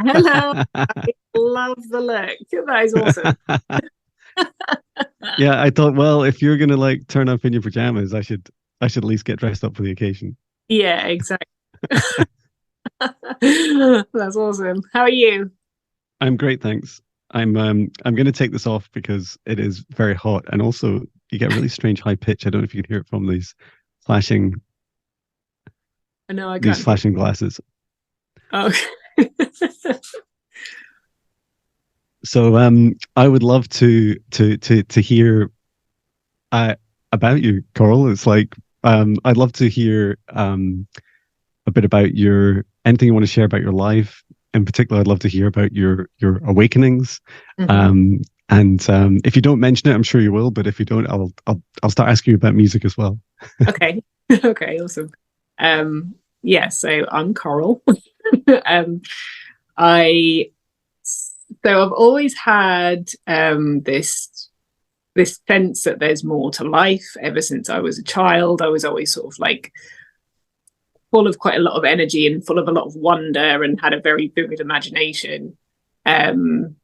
Hello. I love the look. That is awesome. Yeah, I thought, well, if you're gonna like turn up in your pajamas, I should at least get dressed up for the occasion. Yeah, exactly. That's awesome. How are you? I'm great, thanks. I'm gonna take this off because it is very hot, and also you get really strange high pitch. I don't know if you can hear it from flashing I know I these can't hear. flashing glasses. Oh, So I would love to hear uh, about you, Coral. It's like I'd love to hear a bit about your anything you want to share about your life. In particular, I'd love to hear about your awakenings. Mhm. Um, and if you don't mention it, I'm sure you will. But if you don't, I'll start asking you about music as well. Okay. Okay, awesome. Yeah, so I'm Coral. Um, I so I've always had this sense that there's more to life ever since I was a child. I was always sort of like full of quite a lot of energy and full of a lot of wonder and had a very vivid imagination. Um,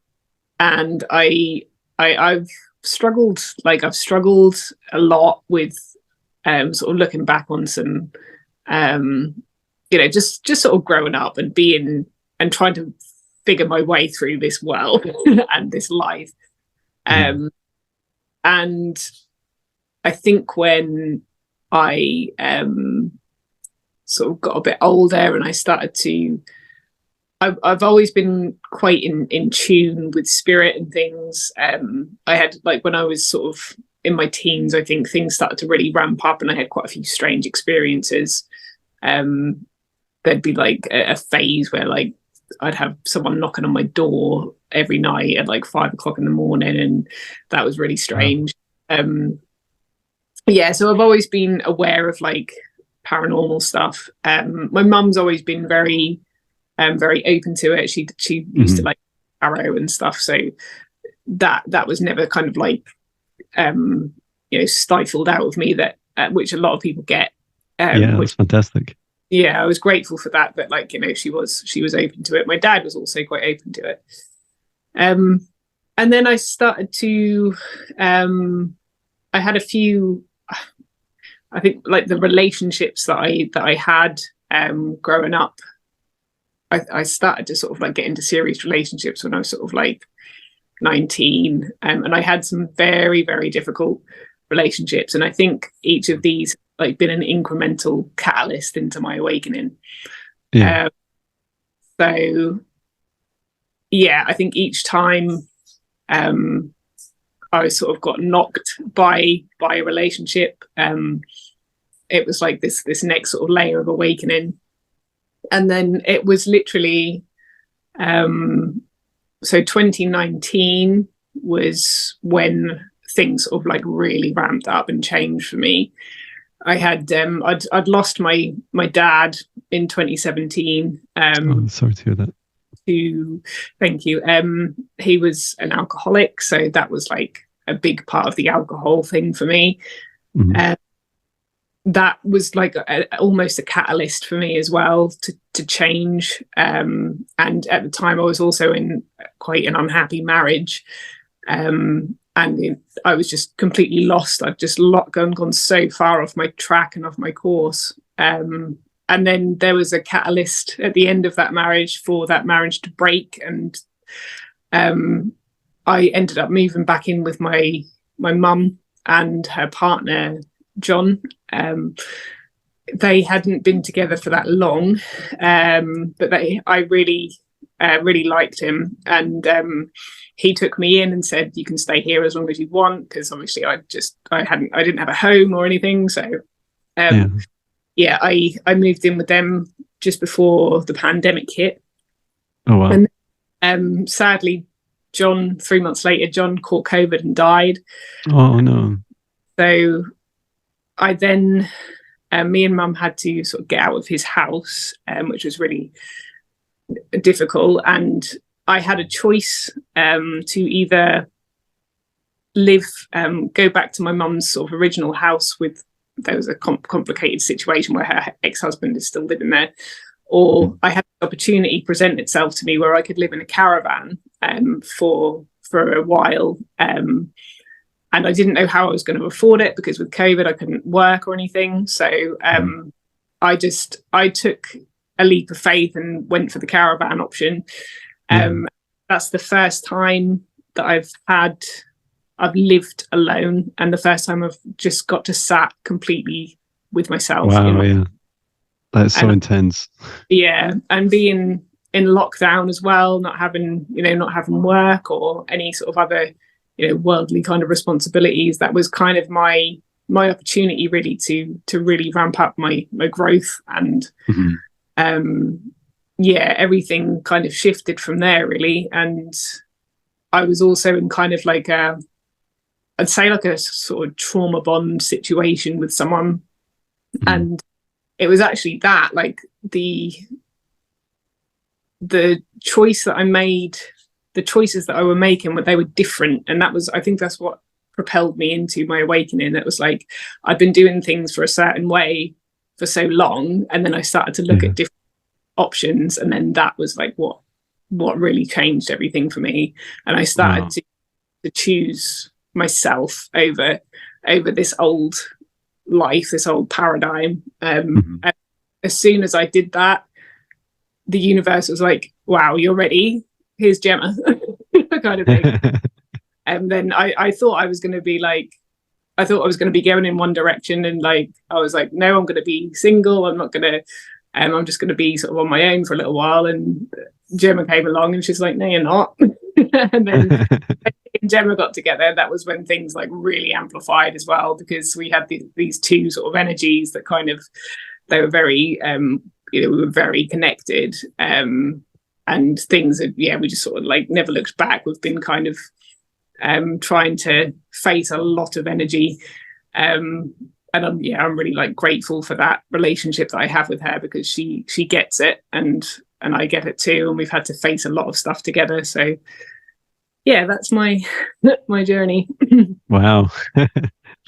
and I've struggled, I've struggled a lot with sort of looking back on some um, just sort of growing up and being and trying to figure my way through this world and this life. Mhm. Um, and I think when I sort of got a bit older and I started to I've always been quite in tune with spirit and things. I had like when I was sort of in my teens, I think things started to really ramp up, and I had quite a few strange experiences. Um, there'd be like a phase where like I'd have someone knocking on my door every night at like 5 o'clock in the morning, and that was really Wow. strange. Um, yeah, so I've always been aware of like paranormal stuff. My mum's always been very open to it. She used to Mhm. like tarot and stuff, so that was never kind of like um, stifled out of me that which a lot of people get. Yeah, Which that's fantastic. yeah, I was grateful for that. But like she was open to it. My dad was also quite open to it. Um, and then I started to um, I had a few. I think like the relationships that I had growing up. I started to sort of like get into serious relationships when I was sort of like 19, and I had some very very difficult relationships, and I think each of these like been an incremental catalyst into my awakening. Yeah. Um, so yeah, I think each time um, I sort of got knocked by a relationship, it was like this next sort of layer of awakening, and then it was literally um, so 2019 was when things sort of like really ramped up and changed for me. I'd lost my dad in 2017 Oh, sorry to hear that. to thank you. He was an alcoholic, so that was like a big part of the alcohol thing for me. Mhm. Um, that was like almost a catalyst for me as well to change. And at the time, I was also in quite an unhappy marriage, and I was just completely lost. I'd just gone so far off my track and off my course. And then there was a catalyst at the end of that marriage for that marriage to break, and um, I ended up moving back in with my mum and her partner John. Um, they hadn't been together for that long, but I really liked him, and he took me in and said, "You can stay here as long as you want," because obviously I didn't have a home or anything, so Yeah. um, yeah, I moved in with them just before the pandemic hit, Oh wow. and sadly, John 3 months later, John caught COVID and died. Oh no. So I then me and mum had to sort of get out of his house, which was really difficult. And I had a choice to either go back to my mum's sort of original house with, there was a complicated situation where her ex husband is still living there, or I had the opportunity present itself to me where I could live in a caravan for a while. And I didn't know how I was going to afford it because with COVID, I couldn't work or anything. So I took a leap of faith and went for the caravan option. That's the first time that I've lived alone, and the first time I've just got to sat completely with myself. Wow, that's so intense. Yeah, and being in lockdown as well, not having work or any sort of other, worldly kind of responsibilities. That was kind of my opportunity really to really ramp up my growth, and everything kind of shifted from there really. And I was also in kind of like I'd say like a sort of trauma bond situation with someone. And it was actually that, like the choice that I made, the choices that I were making, they were different. And I think that's what propelled me into my awakening. It was like, I'd been doing things for a certain way for so long. And then I started to look at different options. And then that was like what really changed everything for me. And I started to choose myself over this old life, this old paradigm. And as soon as I did that, the universe was like, wow, you're ready, here's Gemma. Kind of thing. And then I thought I was going to be going in one direction, and like I was like, no, I'm going to be single, I'm not going to I'm just going to be sort of on my own for a little while. And Gemma came along and she's like, no, you're not. And then Gemma got together. That was when things like really amplified as well, because we had these two sort of energies that kind of, they were very, we were very connected. And things that, we just sort of like never looked back. We've been kind of trying to face a lot of energy. And I'm really like grateful for that relationship that I have with her, because she gets it and I get it too, and we've had to face a lot of stuff together. So that's my journey. Wow.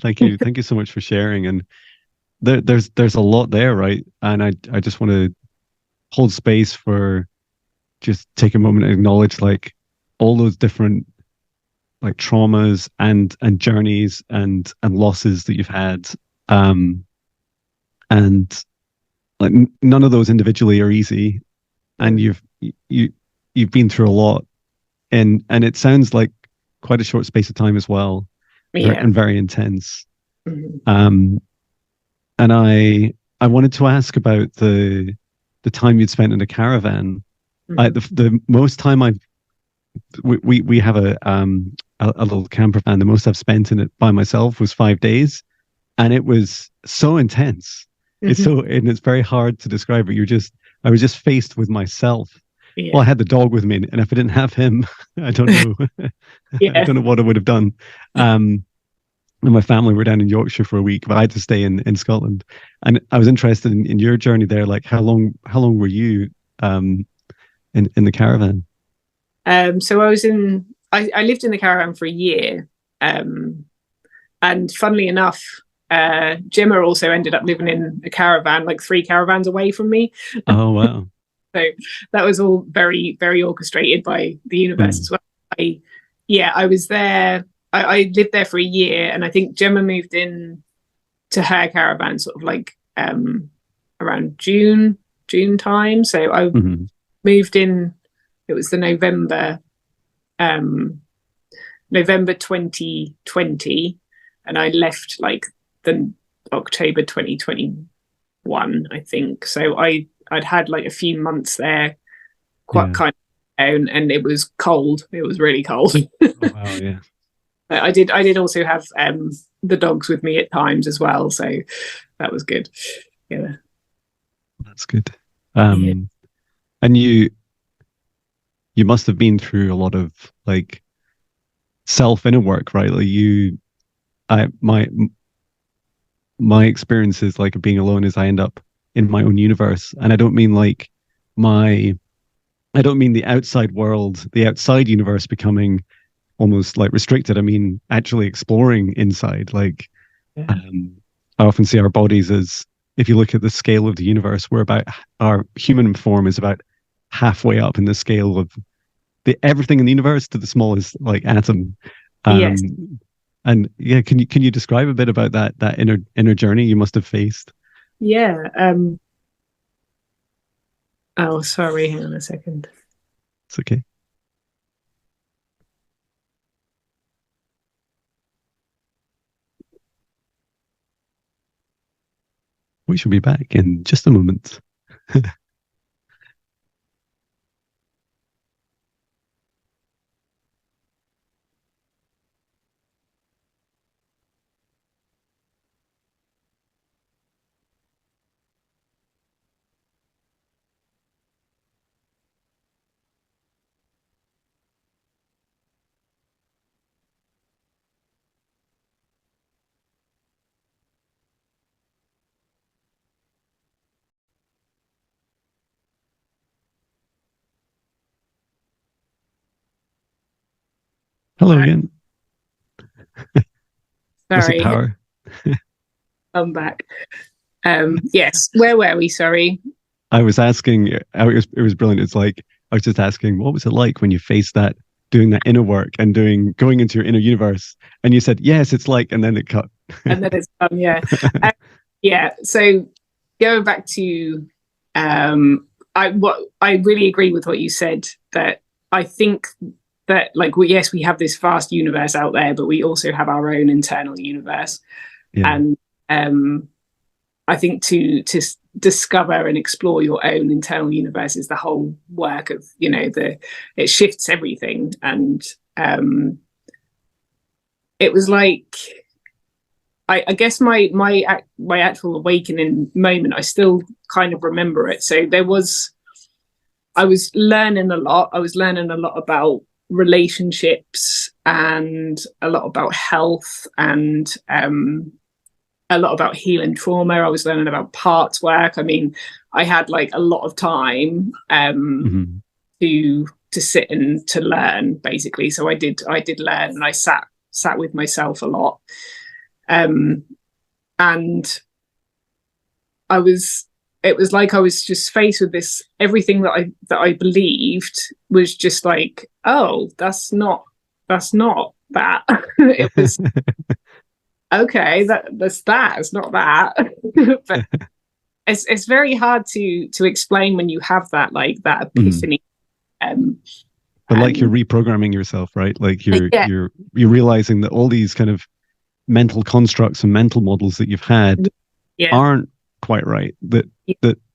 Thank you so much for sharing. And there's a lot there, right? And I just want to hold space for just take a moment and acknowledge like all those different like traumas and journeys and losses that you've had. And like none of those individually are easy, and you've been through a lot, and it sounds like quite a short space of time as well, and very intense. And I wanted to ask about the time you'd spent in a caravan. The most time we have a little camper van. The most I've spent in it by myself was 5 days. And it was so intense. It's very hard to describe it. I was just faced with myself. Well, I had the dog with me, and if I didn't have him, I don't know. I don't know what I would have done. And my family were down in Yorkshire for a week, but I had to stay in Scotland. And I was interested in your journey there. Like, how long were you in the caravan? So I lived in the caravan for a year. And funnily enough, Gemma also ended up living in a caravan, like 3 caravans away from me. Oh wow. So that was all very, very orchestrated by the universe as well. I was there. I lived there for a year, and I think Gemma moved in to her caravan sort of like around June time. So I moved in. It was the November 2020, and I left like the October 2021, I think. So I'd had like a few months there, kind of down, and it was cold. It was really cold. Oh, wow, yeah. I did also have the dogs with me at times as well, so that was good. Yeah, that's good. And you must have been through a lot of like self inner work, right? Like my experiences like of being alone is I end up in my own universe, and I don't mean the outside world, the outside universe becoming almost like restricted. I mean actually exploring inside. Like I often see our bodies as if you look at the scale of the universe, our human form is about halfway up in the scale of everything in the universe to the smallest like atom. Yes. And yeah, can you describe a bit about that inner journey you must have faced? Yeah. Oh, sorry. Hang on a second. It's okay. We shall be back in just a moment. Hello again. Was it Sorry. power? I'm back. Yes. Where were we? Sorry. I was asking. It was brilliant. It's like I was just asking, what was it like when you faced that, doing that inner work and going into your inner universe? And you said, yes, it's like, and then it cut. And then it's yeah. Yeah. So going back to I really agree with what you said, that I think that like yes, we have this vast universe out there, but we also have our own internal universe. Yeah. And I think to discover and explore your own internal universe is the whole work of, it shifts everything. And it was like, I guess my actual awakening moment, I still kind of remember it. So I was learning a lot. I was learning a lot about relationships and a lot about health and a lot about healing trauma. I was learning about parts work. I mean, I had like a lot of time to sit and to learn, basically. So I did learn, and I sat with myself a lot. And it was like I was just faced with this, everything that I believed was just like, oh, that's not that. It was okay, that's that. It's not that. But it's very hard to explain when you have that, like that epiphany. But like you're reprogramming yourself, right? Like you're realizing that all these kind of mental constructs and mental models that you've had aren't quite right. That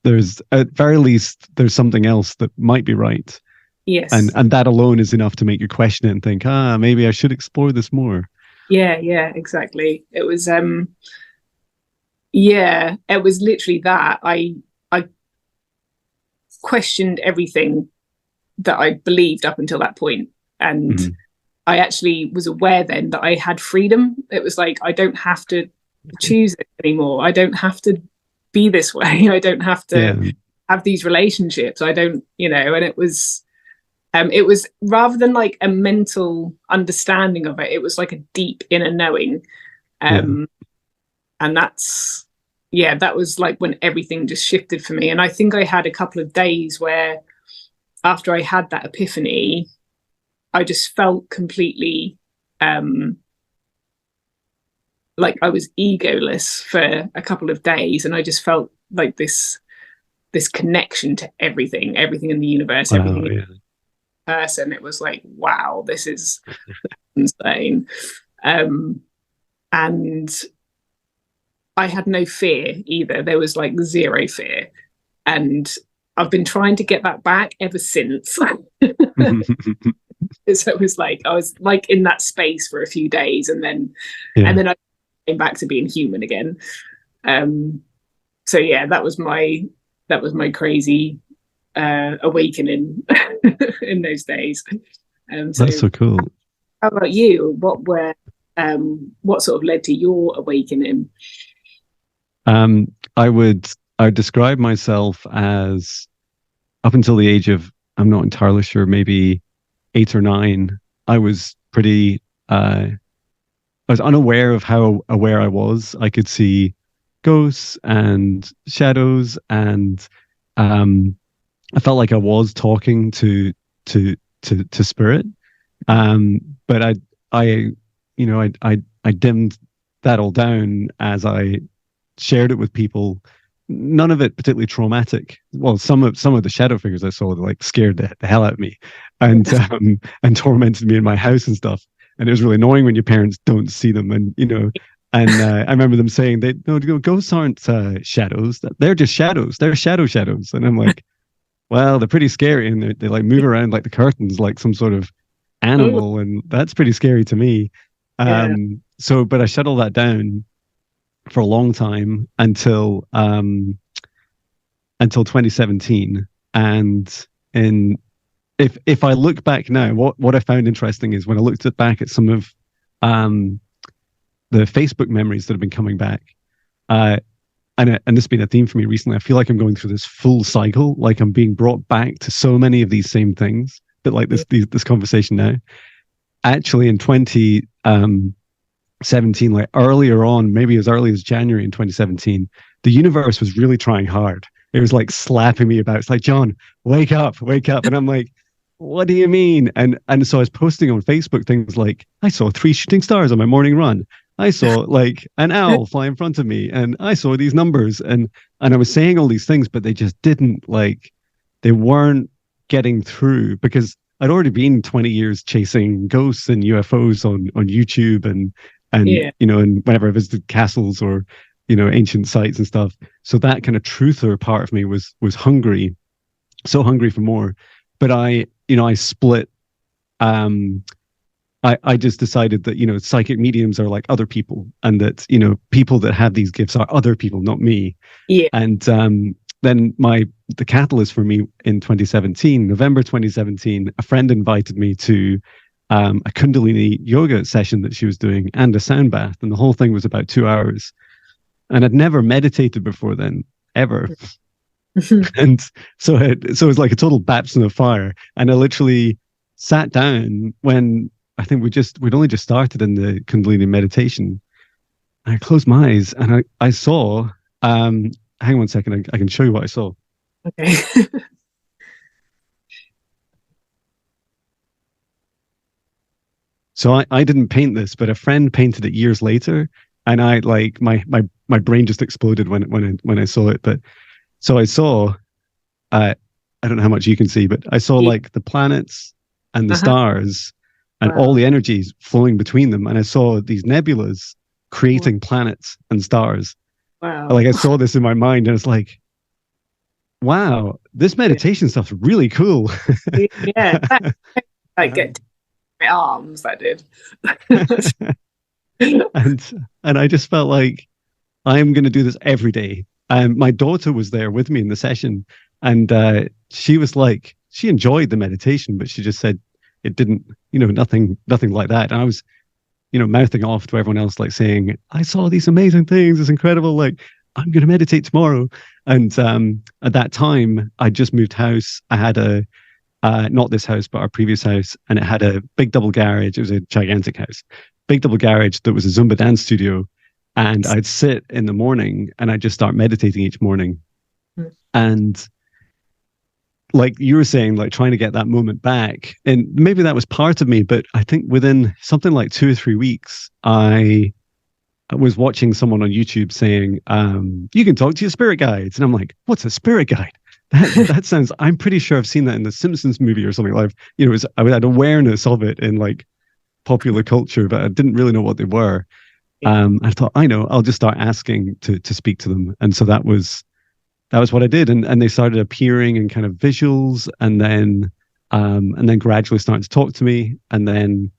there's, at very least, there's something else that might be right. Yes. And that alone is enough to make you question it and think, maybe I should explore this more. Yeah, exactly. It was it was literally that. I questioned everything that I believed up until that point. And I actually was aware then that I had freedom. It was like, I don't have to choose it anymore. I don't have to be this way. I don't have to have these relationships. I don't, and it was rather than like a mental understanding of it, it was like a deep inner knowing. And that was like when everything just shifted for me. And I think I had a couple of days where after I had that epiphany, I just felt completely like I was egoless for a couple of days. And I just felt like this connection to everything in the universe, everything in the person. It was like, wow, this is insane. And I had no fear either. There was like zero fear. And I've been trying to get that back ever since. So it was like I was like in that space for a few days, and then I came back to being human again. So yeah, that was my crazy awakening in those days. So that's so cool. How about you? What sort of led to your awakening? I would describe myself as, up until the age of, I'm not entirely sure, maybe 8 or 9, I was pretty I was unaware of how aware I was. I could see ghosts and shadows, and I felt like I was talking to spirit. But I I dimmed that all down as I shared it with people. None of it particularly traumatic. Well, some of the shadow figures I saw like scared the hell out of me, and tormented me in my house and stuff. And it was really annoying when your parents don't see them, and And I remember them saying they no, ghosts aren't shadows. They're just shadows. They're shadows. And I'm like, well, they're pretty scary, and they like move around like the curtains, like some sort of Oh, animal, and that's pretty scary to me. yeah. But I shut all that down for a long time until 2017. And in if I look back now, what I found interesting is when I looked back at some of um, the Facebook memories that have been coming back, uh, and this has been a theme for me recently. I feel like I'm going through this full cycle, like I'm being brought back to so many of these same things. But like this conversation now, actually in 2017, like earlier on, maybe as early as January in 2017, the universe was really trying hard. It was like slapping me about. It's like, John, wake up, wake up. And I'm like, what do you mean? And so I was posting on Facebook things like, I saw 3 shooting stars on my morning run. I saw like an owl fly in front of me, and I saw these numbers, and I was saying all these things, but they just didn't like, they weren't getting through because I'd already been 20 years chasing ghosts and UFOs on YouTube, and Yeah. and whenever I visited castles or ancient sites and stuff. So that kind of truther part of me was hungry, so hungry for more. But I split. um I just decided that psychic mediums are like other people, and that people that have these gifts are other people, not me. Yeah. And then the catalyst for me in 2017, November 2017, a friend invited me to a Kundalini yoga session that she was doing and a sound bath, and the whole thing was about 2 hours. And I'd never meditated before then, ever. And so it was like a total baptism of fire. And I literally sat down when I think we'd only just started in the Kundalini meditation. I closed my eyes and I saw. Hang on 1 second, I can show you what I saw. Okay. So I didn't paint this, but a friend painted it years later, and I like my brain just exploded when I saw it. But so I saw. I don't know how much you can see, but I saw Yeah. like the planets and the Uh-huh. stars and all Wow. the energies flowing between them, and I saw these nebulas Wow. creating planets and stars. Wow. Like I saw this in my mind, and it's like, wow, this Yeah. meditation stuff's really cool. Yeah. That, like get my arms. That did. and I just felt like I'm going to do this every day. My daughter was there with me in the session, and she was like, she enjoyed the meditation, but she just said it didn't, nothing like that. And I was, mouthing off to everyone else, like saying, I saw these amazing things. It's incredible. Like, I'm going to meditate tomorrow. And at that time, I just moved house. I had not this house, but our previous house, and it had a big double garage. It was a gigantic house, big double garage that was a Zumba dance studio. And I'd sit in the morning and I'd just start meditating each morning. And like you were saying, like trying to get that moment back. And maybe that was part of me, but I think within something like 2 or 3 weeks, I was watching someone on YouTube saying, you can talk to your spirit guides. And I'm like, what's a spirit guide? That sounds, I'm pretty sure I've seen that in the Simpsons movie or something. Like, I had awareness of it in like popular culture, but I didn't really know what they were. I thought, I know, I'll just start asking to speak to them. And so that was what I did. And they started appearing in kind of visuals, and then gradually starting to talk to me. And then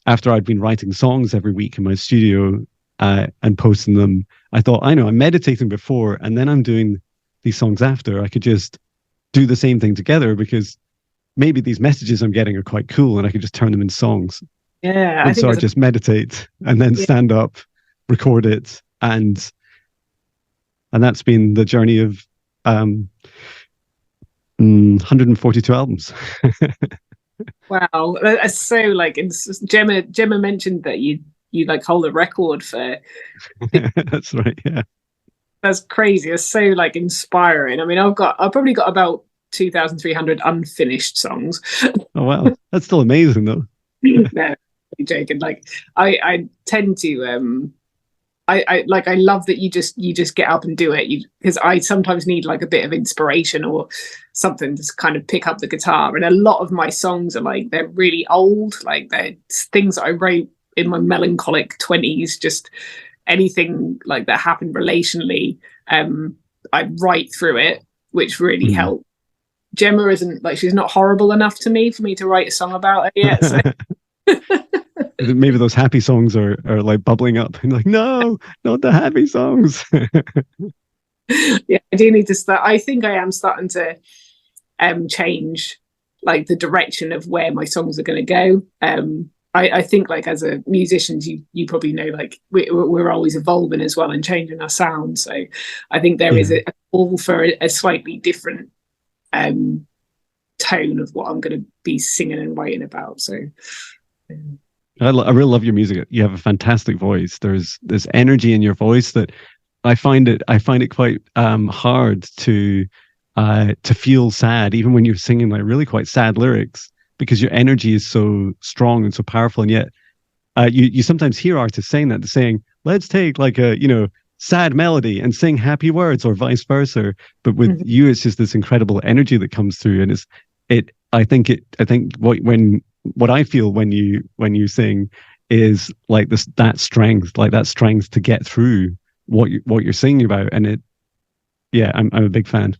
after I'd been writing songs every week in my studio and posting them, I thought, I know, I'm meditating before, and then I'm doing these songs after. I could just do the same thing together, because maybe these messages I'm getting are quite cool, and I could just turn them into songs. Yeah. I And think so I it's just meditate and then yeah. stand up, record it, and that's been the journey of 142 albums. Wow. That's so like Gemma mentioned that you you like hold a record for. That's right. Yeah. That's crazy. It's so like inspiring. I mean, I've probably got about 2,300 unfinished songs. Oh wow, that's still amazing though. No, I'm joking. Like I tend to I love that you just get up and do it, because I sometimes need like a bit of inspiration or something to kind of pick up the guitar. And a lot of my songs are like, they're really old, like they're things that I wrote in my melancholic 20s, just anything like that happened relationally. I write through it, which really helped. Gemma isn't like, she's not horrible enough to me for me to write a song about her yet. So. Maybe those happy songs are like bubbling up and like, no, not the happy songs. Yeah, I do need to start. I think I am starting to change like the direction of where my songs are going to go. I think like as a musicians, you probably know, like we're always evolving as well and changing our sound. So I think there is a call for a slightly different tone of what I'm going to be singing and writing about. So I really love your music. You have a fantastic voice. There's energy in your voice that I find it quite hard to feel sad, even when you're singing like really quite sad lyrics, because your energy is so strong and so powerful. And yet you sometimes hear artists saying that, saying, let's take like a, sad melody and sing happy words, or vice versa. But with you, it's just this incredible energy that comes through. And I think what I feel when you sing is like that strength to get through what you're singing about. And I'm a big fan.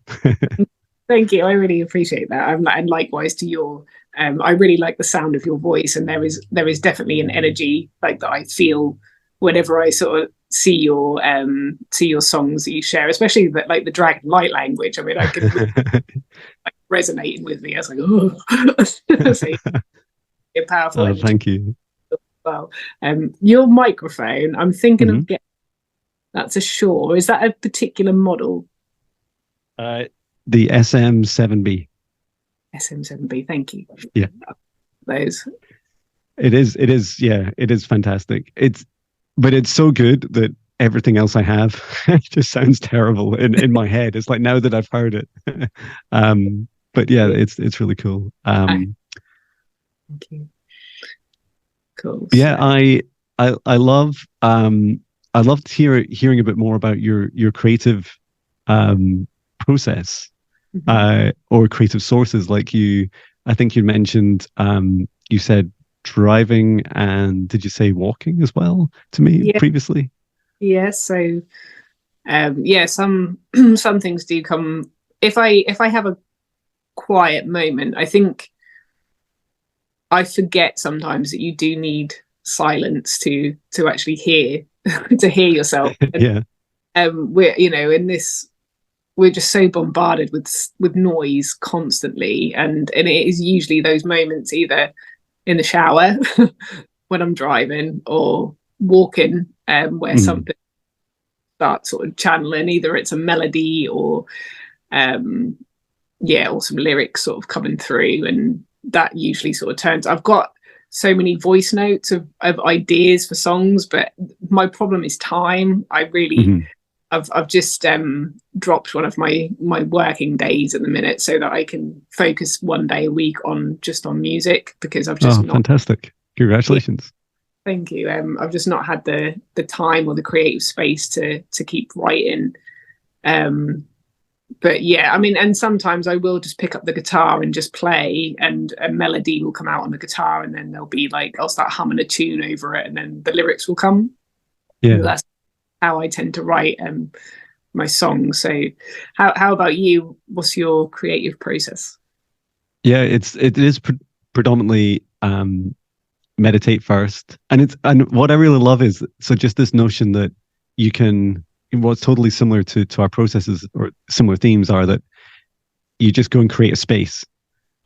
Thank you. I really appreciate that. And likewise to your, I really like the sound of your voice, and there is definitely an energy like that I feel whenever I sort of see your songs that you share, especially like the dragon light language. I mean, I can like resonating with me. I was like, oh, so, powerful. Oh, thank you. Well, your microphone, I'm thinking of getting. That's a Shure. Is that a particular model? The SM7B. SM7B. Thank you. Yeah. Those. It is. Yeah, it is fantastic. But it's so good that everything else I have just sounds terrible in my head. It's like, now that I've heard it. But yeah, it's really cool. Thank you. Cool. Yeah, I love hearing a bit more about your creative process or creative sources. Like I think you mentioned you said driving, and did you say walking as well to me previously? Yeah. So some some things do come if I have a quiet moment. I think I forget sometimes that you do need silence to actually hear to hear yourself. Yeah. We're just so bombarded with noise constantly, and it is usually those moments either in the shower when I'm driving or walking, where something starts sort of channeling. Either it's a melody or or some lyrics sort of coming through, and that usually sort of turns. I've got so many voice notes of ideas for songs, but my problem is time. I really I've just dropped one of my working days at the minute so that I can focus one day a week on music, because I've just fantastic. Congratulations. Thank you. I've just not had the time or the creative space to keep writing. But yeah, I mean, and sometimes I will just pick up the guitar and just play, and a melody will come out on the guitar, and then there'll be like, I'll start humming a tune over it, and then the lyrics will come. Yeah. That's how I tend to write my songs. So how about you? What's your creative process? Yeah, it is predominantly meditate first. And what I really love is, so just this notion that you can, what's totally similar to our processes, or similar themes, are that you just go and create a space.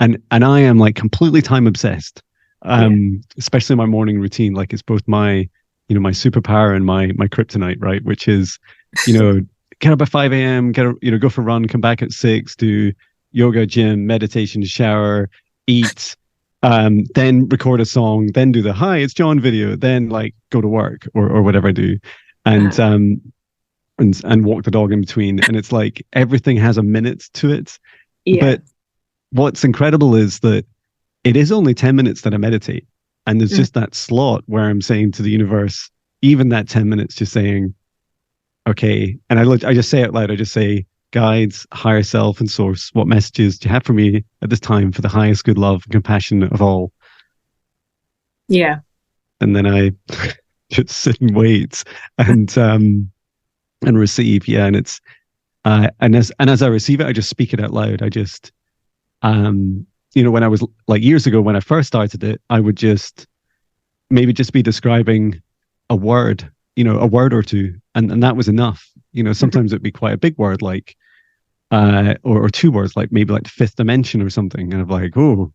And I am like completely time obsessed, especially my morning routine. Like, it's both my my superpower and my kryptonite, right? Which is, get up at 5 a.m., go for a run, come back at 6, do yoga, gym, meditation, shower, eat, then record a song, then do the "Hi, it's Jon" video, then like go to work or whatever I do, and and walk the dog in between. And it's like everything has a minute to it. Yeah. But what's incredible is that it is only 10 minutes that I meditate. And there's just that slot where I'm saying to the universe, even that 10 minutes, just saying, okay. And I just say it out loud. I just say, guides, higher self, and source, what messages do you have for me at this time for the highest good, love, and compassion of all? Yeah. And then I just sit and wait and receive. Yeah. And it's, and as I receive it, I just speak it out loud. I just, when I was like years ago, when I first started it, I would just maybe just be describing a word, a word or two. And that was enough. Sometimes it'd be quite a big word, like, or two words, like maybe like the fifth dimension or something. And I'm like, oh,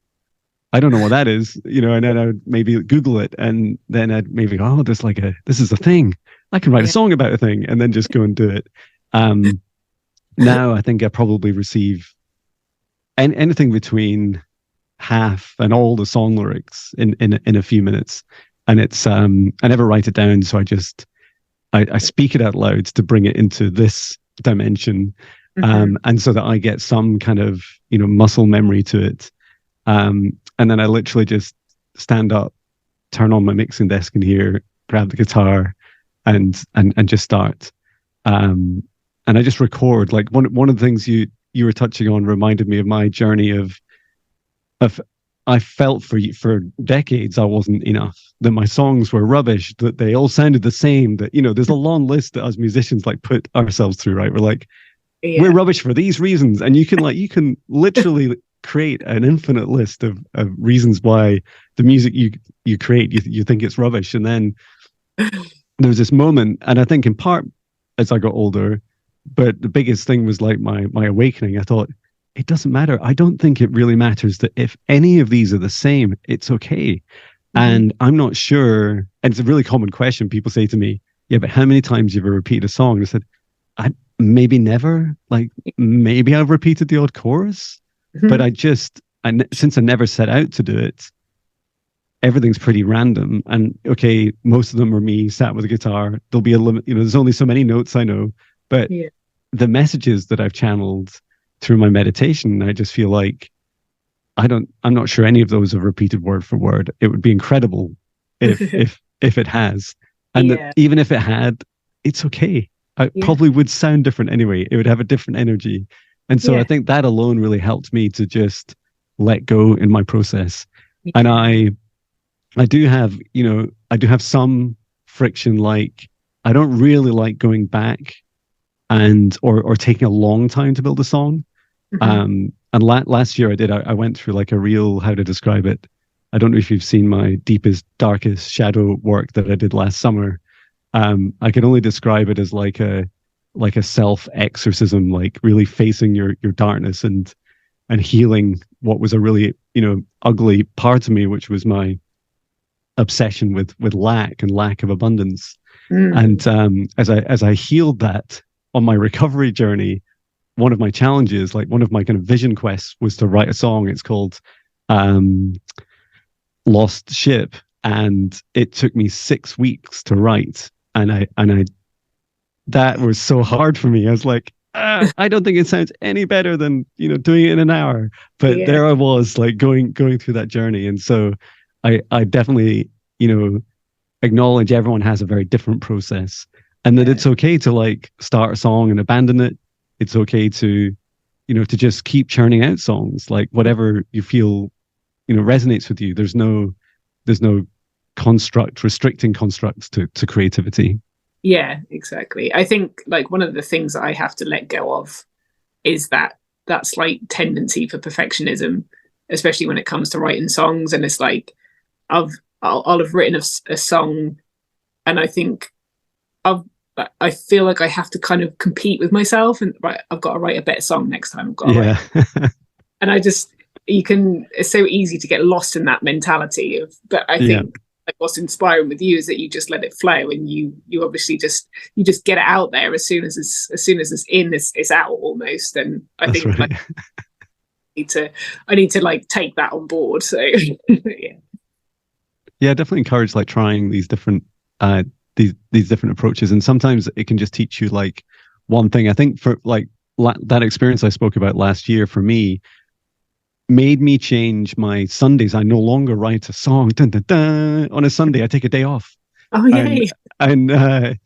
I don't know what that is, and then I would maybe Google it, and then I'd maybe go, oh, this is a thing. I can write a song about a thing, and then just go and do it. Now I think I probably receive anything between half and all the song lyrics in a few minutes. And it's I never write it down, so I speak it out loud to bring it into this dimension, and so that I get some kind of muscle memory to it. And then I literally just stand up, turn on my mixing desk in here, grab the guitar, and just start. And I just record. Like one of the things you were touching on reminded me of my journey of I felt for decades I wasn't enough, that my songs were rubbish, that they all sounded the same, that there's a long list that as musicians like put ourselves through, right? We're like, we're rubbish for these reasons, and you can literally create an infinite list of reasons why the music you create you think it's rubbish. And then there was this moment, and I think in part as I got older, but the biggest thing was like my awakening. I thought, it doesn't matter. I don't think it really matters that if any of these are the same, it's okay. And I'm not sure, and it's a really common question. People say to me, yeah, but how many times have you ever repeated a song? And I said, maybe never. Like maybe I've repeated the odd chorus, but since I never set out to do it, everything's pretty random. And okay, most of them are me sat with a guitar. There'll be a limit, there's only so many notes I know, but the messages that I've channeled through my meditation, I just feel like I'm not sure any of those are repeated word for word. It would be incredible if it has. And that even if it had, it's okay. I probably would sound different anyway. It would have a different energy. And so I think that alone really helped me to just let go in my process. And I do have some friction. Like I don't really like going back or taking a long time to build a song. And last year I went through like a real, how to describe it. I don't know if you've seen my deepest, darkest shadow work that I did last summer. I can only describe it as like a self exorcism, like really facing your darkness and healing what was a really, ugly part of me, which was my obsession with lack and lack of abundance. And as I healed that on my recovery journey, one of my challenges, like one of my kind of vision quests, was to write a song. It's called Lost Ship, and it took me 6 weeks to write. And I that was so hard for me. I was like, I don't think it sounds any better than doing it in an hour. But there I was, like going through that journey. And so I definitely acknowledge everyone has a very different process, and that it's okay to like start a song and abandon it. It's okay to to just keep churning out songs, like whatever you feel resonates with you. There's no restricting constructs to creativity. Yeah, exactly. I think like one of the things that I have to let go of is that slight tendency for perfectionism, especially when it comes to writing songs. And it's like I'll have written a song, and I think I feel like I have to kind of compete with myself, and I've got to write a better song next time. And it's so easy to get lost in that mentality but I think like what's inspiring with you is that you just let it flow, and you obviously just get it out there as soon as it's in, it's out almost. And I think I need to like take that on board. So yeah. Yeah, definitely encourage like trying these different these different approaches, and sometimes it can just teach you like one thing. I think for like that experience I spoke about last year for me made me change my Sundays. I no longer write a song dun, dun, dun, on a Sunday. I take a day off, Oh and yay.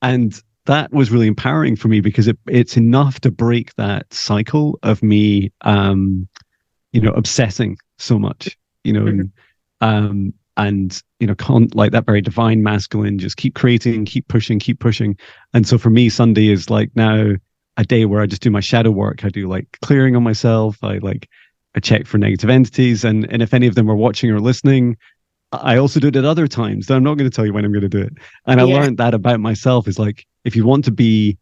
and that was really empowering for me because it's enough to break that cycle of me obsessing so much, Mm-hmm. and like that very divine masculine, just keep creating, keep pushing. And so for me, Sunday is like now a day where I just do my shadow work. I do like clearing on myself. I check for negative entities, and if any of them are watching or listening, I also do it at other times. I'm not going to tell you when I'm going to do it. And I Yeah. learned that about myself is like, if you want to be,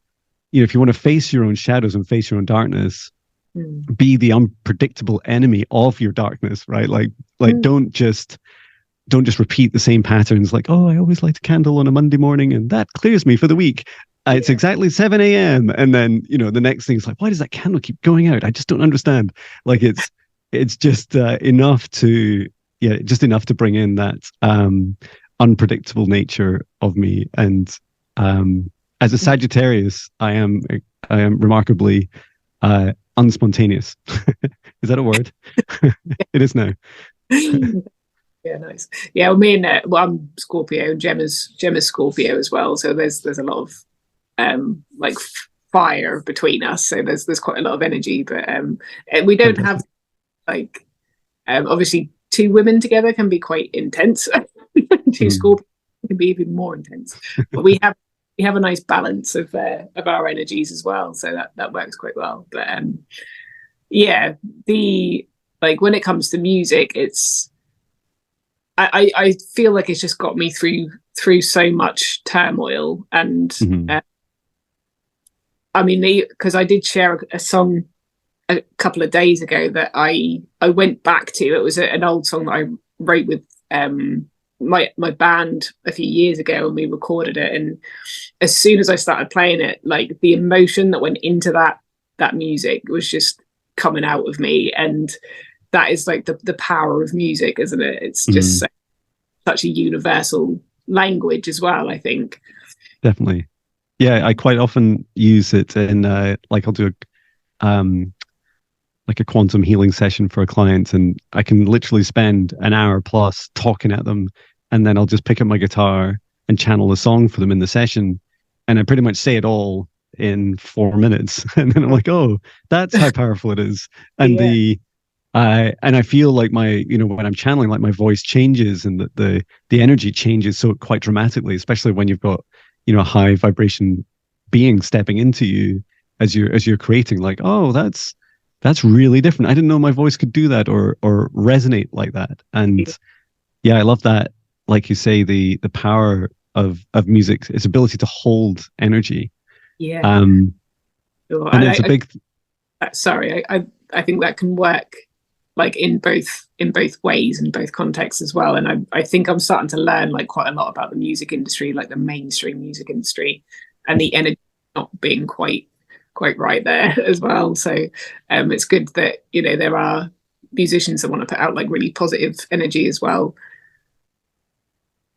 if you want to face your own shadows and face your own darkness, be the unpredictable enemy of your darkness, right? Like don't just repeat the same patterns. Like, oh, I always light a candle on a Monday morning and that clears me for the week. It's exactly 7 a.m. And then, the next thing is like, why does that candle keep going out? I just don't understand. Like it's just enough to bring in that unpredictable nature of me. And as a Sagittarius, I am remarkably unspontaneous. Is that a word? It is now. Yeah, nice. Yeah, well, me and I'm Scorpio, and Gemma's Scorpio as well. So there's a lot of like fire between us. So there's quite a lot of energy, but we don't Fantastic. have like obviously two women together can be quite intense. Two Scorpios can be even more intense. But we have a nice balance of our energies as well. So that works quite well. But yeah, like when it comes to music, it's I feel like it's just got me through so much turmoil. And I mean, because I did share a song a couple of days ago that I went back to. It was an old song that I wrote with my band a few years ago, and we recorded it. And as soon as I started playing it, like the emotion that went into that music was just coming out of me. And that is like the power of music, isn't it? It's just such a universal language as well, I think. Definitely. Yeah, I quite often use it in like I'll do like a quantum healing session for a client, and I can literally spend an hour plus talking at them, and then I'll just pick up my guitar and channel a song for them in the session, and I pretty much say it all in 4 minutes. And then I'm like, oh, that's how powerful it is. And and I feel like my, when I'm channeling, like my voice changes and the energy changes so quite dramatically, especially when you've got, a high vibration being stepping into you as you're creating. Like, oh, that's really different. I didn't know my voice could do that or resonate like that. And yeah, I love that. Like you say, the power of music, its ability to hold energy. Yeah. And it's a big. Sorry, I think that can work like in both ways, in both contexts as well. And I think I'm starting to learn like quite a lot about the music industry, like the mainstream music industry, and the energy not being quite right there as well. So it's good that there are musicians that want to put out like really positive energy as well.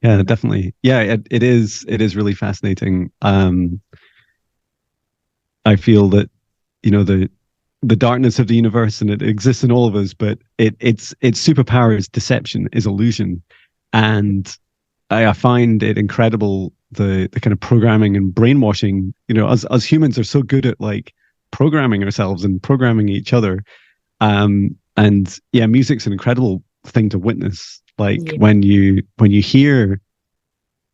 Yeah, definitely. Yeah, it is really fascinating. I feel that the darkness of the universe, and it exists in all of us, but its superpower is deception, is illusion. And I find it incredible the kind of programming and brainwashing. As humans are so good at like programming ourselves and programming each other. And yeah, music's an incredible thing to witness. Like when you hear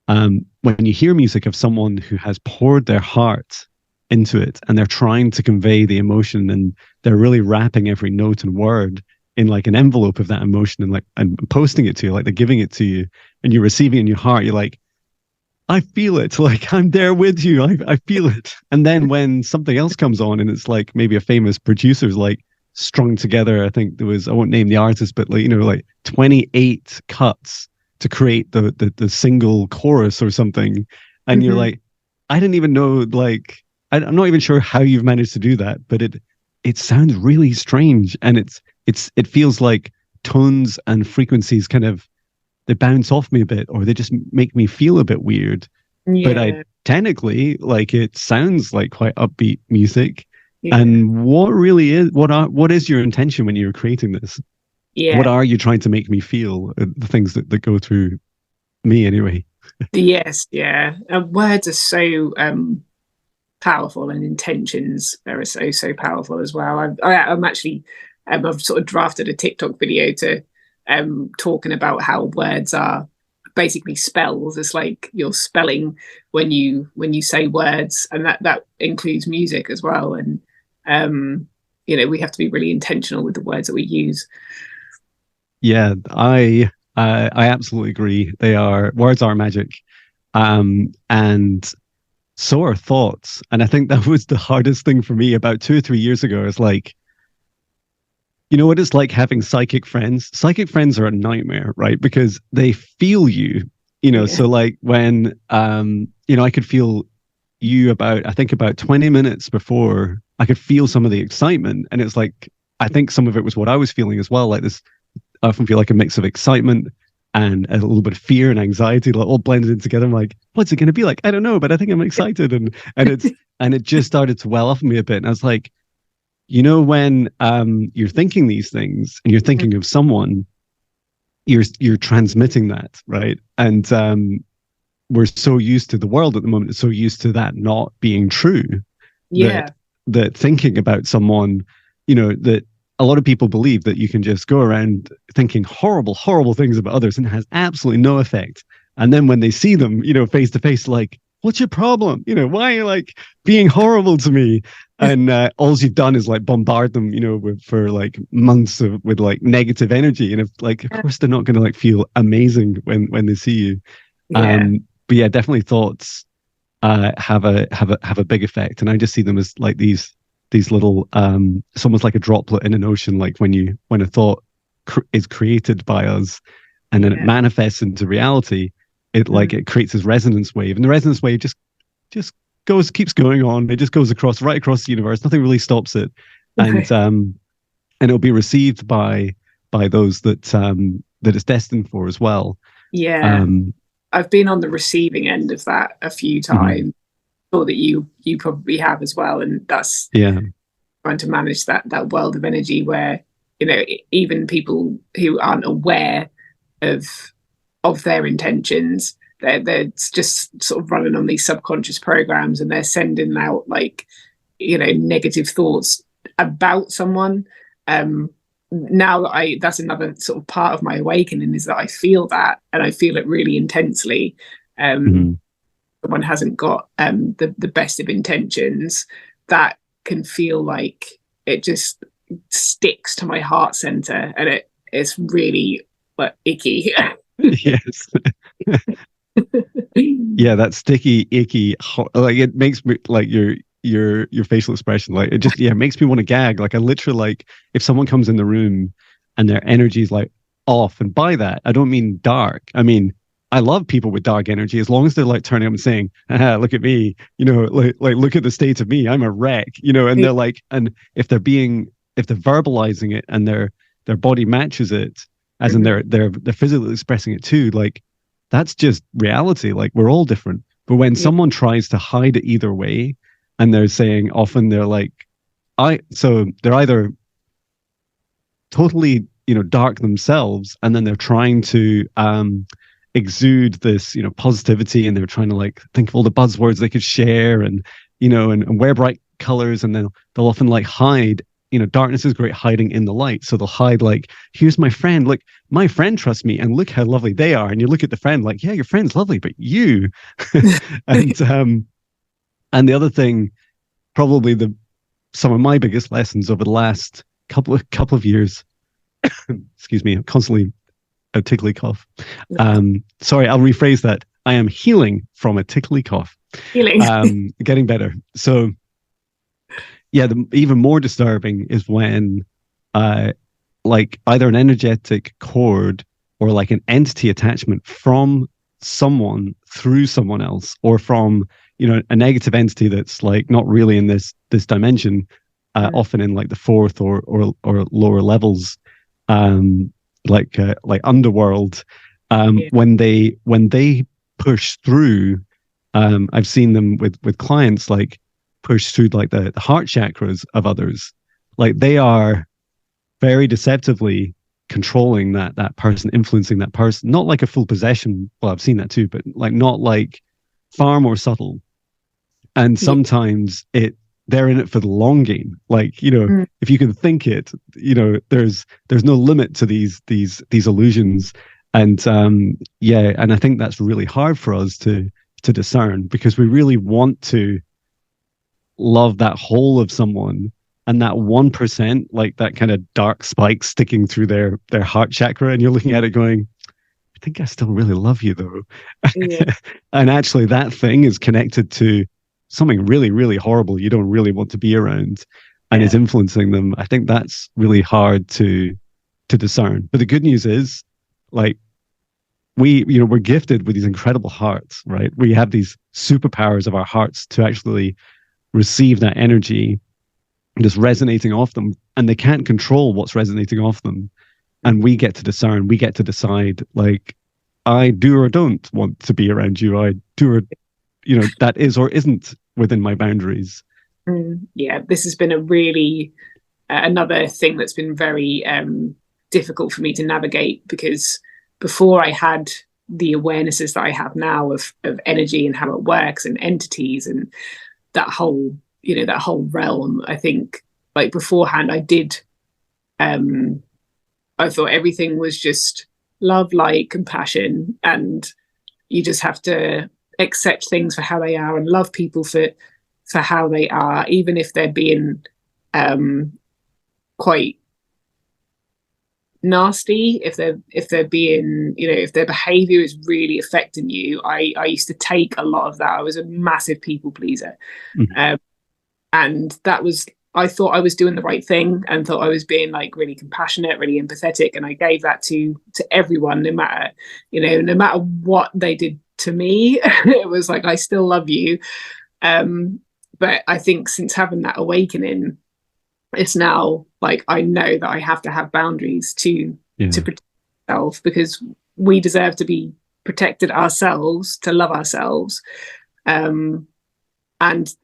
music of someone who has poured their heart into it, and they're trying to convey the emotion, and they're really wrapping every note and word in like an envelope of that emotion, and posting it to you, like they're giving it to you, and you're receiving it in your heart. You're like, I feel it. Like I'm there with you. I feel it. And then when something else comes on, and it's like maybe a famous producer's like strung together, I think there was, I won't name the artist, but like, like 28 cuts to create the single chorus or something. And you're like, I didn't even know, like, I'm not even sure how you've managed to do that, but it it sounds really strange, and it feels like tones and frequencies kind of, they bounce off me a bit, or they just make me feel a bit weird. But I Yeah. technically, like, it sounds like quite upbeat music. Yeah. And what is your intention when you're creating this? What Yeah. are you trying to make me feel? The things that go through me anyway. Yes. Yeah. Words are so powerful, and intentions are so powerful as well. I'm actually I've sort of drafted a TikTok video to talking about how words are basically spells. It's like you're spelling when you say words, and that includes music as well. And we have to be really intentional with the words that we use. Yeah, I absolutely agree. Words are magic, and so are thoughts. And I think that was the hardest thing for me about 2 or 3 years ago. Is like, you know what it's like having psychic friends? Psychic friends are a nightmare, right? Because they feel you, Yeah. so like when, I could feel you I think about 20 minutes before, I could feel some of the excitement. And it's like, I think some of it was what I was feeling as well. Like this, I often feel like a mix of excitement and a little bit of fear and anxiety, like all blended in together. I'm like, what's it going to be like? I don't know, but I think I'm excited. And it just started to well off me a bit. And I was like, when you're thinking these things and you're thinking of someone, you're transmitting that, right? And we're so used to the world at the moment, so used to that not being true. Yeah. That thinking about someone, that a lot of people believe that you can just go around thinking horrible, horrible things about others and it has absolutely no effect. And then when they see them, face to face, like, what's your problem? Why are you like being horrible to me? And all you've done is like bombard them, for like months with like negative energy. And if like, of course, they're not going to like feel amazing when they see you. Yeah. But yeah, definitely thoughts have a big effect. And I just see them as like these little, it's almost like a droplet in an ocean. Like when a thought is created by us, and then it manifests into reality, it creates this resonance wave, and the resonance wave just keeps going on. It just goes right across the universe. Nothing really stops it, and it'll be received by those that it's destined for as well. Yeah. I've been on the receiving end of that a few times. Or that you probably have as well, and that's trying to manage that world of energy where even people who aren't aware of their intentions, they're just sort of running on these subconscious programs, and they're sending out like negative thoughts about someone. Now that that's another sort of part of my awakening, is that I feel that, and I feel it really intensely. Someone hasn't got the best of intentions, that can feel like it just sticks to my heart center, and it's really icky. Yes. Yeah, that sticky, icky, like it makes me like your facial expression, like it just makes me want to gag. Like I literally, like if someone comes in the room and their energy is like off, and by that I don't mean dark, I mean I love people with dark energy, as long as they're like turning up and saying, look at me, like look at the state of me, I'm a wreck, and they're like, and if they're verbalizing it and their body matches it, as in they're physically expressing it too, like that's just reality. Like we're all different. But when someone tries to hide it either way, and they're saying, often they're like, so they're either totally, dark themselves, and then they're trying to exude this, positivity, and they're trying to like think of all the buzzwords they could share, and and wear bright colors, and then they'll often like hide. Darkness is great hiding in the light, so they'll hide like, here's my friend, look, my friend trusts me, and look how lovely they are. And you look at the friend like, yeah, your friend's lovely, but you and the other thing, probably some of my biggest lessons over the last couple of years, excuse me, I'm constantly a tickly cough. Sorry, I'll rephrase that. I am healing from a tickly cough. Getting better. So yeah, the even more disturbing is when like either an energetic cord or like an entity attachment from someone through someone else, or from a negative entity that's like not really in this dimension, often in like the fourth or lower levels, like underworld, when they push through. I've seen them with clients, like push through like the heart chakras of others. Like they are very deceptively controlling that person, influencing that person. Not like a full possession. Well, I've seen that too, but like not like, far more subtle. And sometimes they're in it for the long game. Like, you know, if you can think it, you know, there's no limit to these illusions. And and I think that's really hard for us to discern, because we really want to love that whole of someone, and that 1%, like that kind of dark spike sticking through their heart chakra, and you're looking at it going, I think I still really love you though. And actually that thing is connected to something really, really horrible you don't really want to be around, and is influencing them. I think that's really hard to discern. But the good news is, like, we're gifted with these incredible hearts, right? We have these superpowers of our hearts to actually receive that energy just resonating off them, and they can't control what's resonating off them. And we get to discern, we get to decide, like, I do or don't want to be around you. I do or, you know, that is or isn't within my boundaries. Yeah, this has been a really, another thing that's been very difficult for me to navigate, because before I had the awarenesses that I have now of energy and how it works and entities and that whole, you know, that whole realm. I think, like, beforehand I did, I thought everything was just love, light, compassion, and you just have to accept things for how they are and love people for how they are, even if they're being quite nasty, if they're being, you know, if their behavior is really affecting you. I used to take a lot of that. I was a massive people pleaser. And that was, I thought I was doing the right thing and thought I was being like really compassionate, really empathetic, and I gave that to everyone, no matter, you know, no matter what they did to me. It was like, I still love you. But I think since having that awakening, it's now like, I know that I have to have boundaries to protect myself, because we deserve to be protected ourselves, to love ourselves. And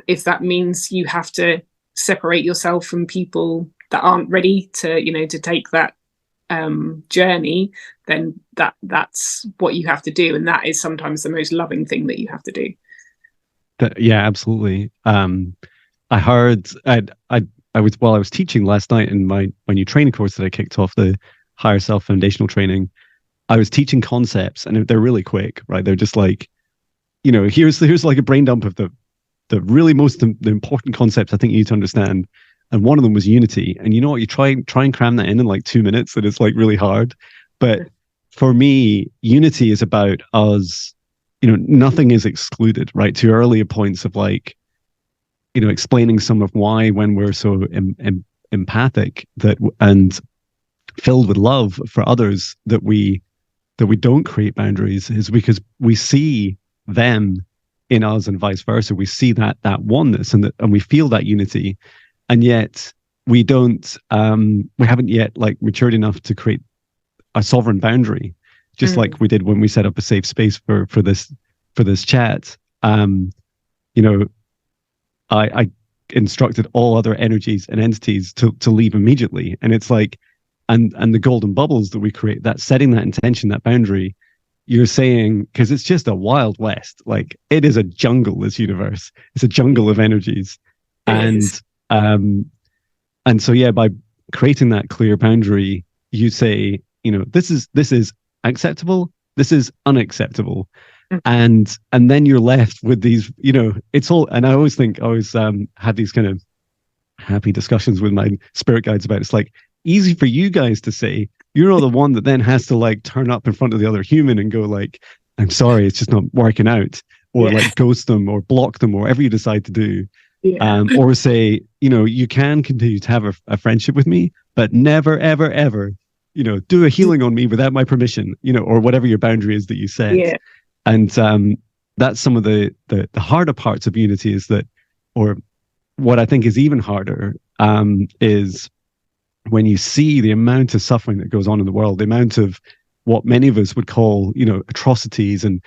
if that means you have to separate yourself from people that aren't ready to, you know, to take that journey, then that's what you have to do. And that is sometimes the most loving thing that you have to do. Yeah, absolutely. I heard, I was teaching last night in my new training course that I kicked off, the Higher Self Foundational Training. I was teaching concepts, and they're really quick, right? They're just like, you know, here's like a brain dump of the really the important concepts I think you need to understand. And one of them was unity. And you know what? You try and cram that in like 2 minutes, and it's like really hard. But for me, unity is about us, you know, nothing is excluded, right? To earlier points of, like, you know, explaining some of why, when we're so empathic that and filled with love for others, that we don't create boundaries, is because we see them in us and vice versa. We see that oneness, and we feel that unity, and yet we don't. We haven't yet, like, matured enough to create a sovereign boundary, just like we did when we set up a safe space for this chat. You know, I instructed all other energies and entities to leave immediately, and it's like, and the golden bubbles that we create, that setting that intention, that boundary. You're saying, because it's just a wild west, like, it is a jungle, this universe. It's a jungle of energies. And so, yeah, by creating that clear boundary, you say, you know, this is acceptable, this is unacceptable. And then you're left with these, you know, it's all, and I always have these kind of happy discussions with my spirit guides about, it's like, easy for you guys to say. You're not the one that then has to, like, turn up in front of the other human and go, like, I'm sorry, it's just not working out, or like ghost them or block them, or whatever you decide to do. Or say, you know, you can continue to have a friendship with me, but never, ever, ever, you know, do a healing on me without my permission, you know, or whatever your boundary is that you set. And that's some of the harder parts of unity, is that, or what I think is even harder, is when you see the amount of suffering that goes on in the world, the amount of what many of us would call, atrocities and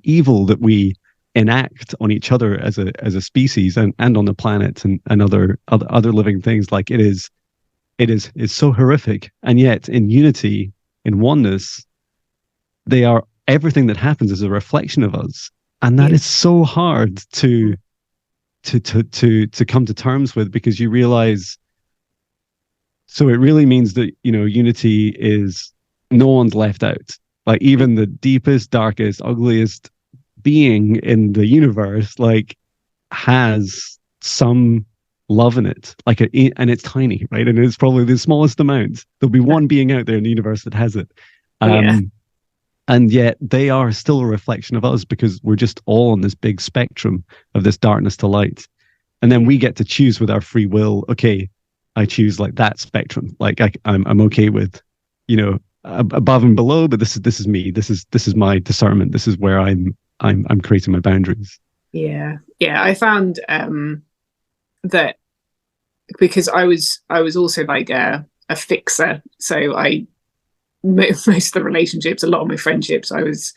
evil that we enact on each other as a species and on the planet and other living things. Like it is so horrific. And yet in unity, in oneness, they are, everything that happens is a reflection of us. And that is so hard to come to terms with, because you realize, so it really means that, unity is, no one's left out. Like even the deepest, darkest, ugliest being in the universe, like, has some love in it, like and it's tiny, right? And it's probably the smallest amount. There'll be one being out there in the universe that has it. And yet they are still a reflection of us, because we're just all on this big spectrum of this darkness to light. And then we get to choose with our free will. Okay, I choose like that spectrum. Like I'm okay with, above and below, but this is me. This is my discernment. This is where I'm creating my boundaries. Yeah. I found that because I was also like a fixer, so most of the relationships, a lot of my friendships, I was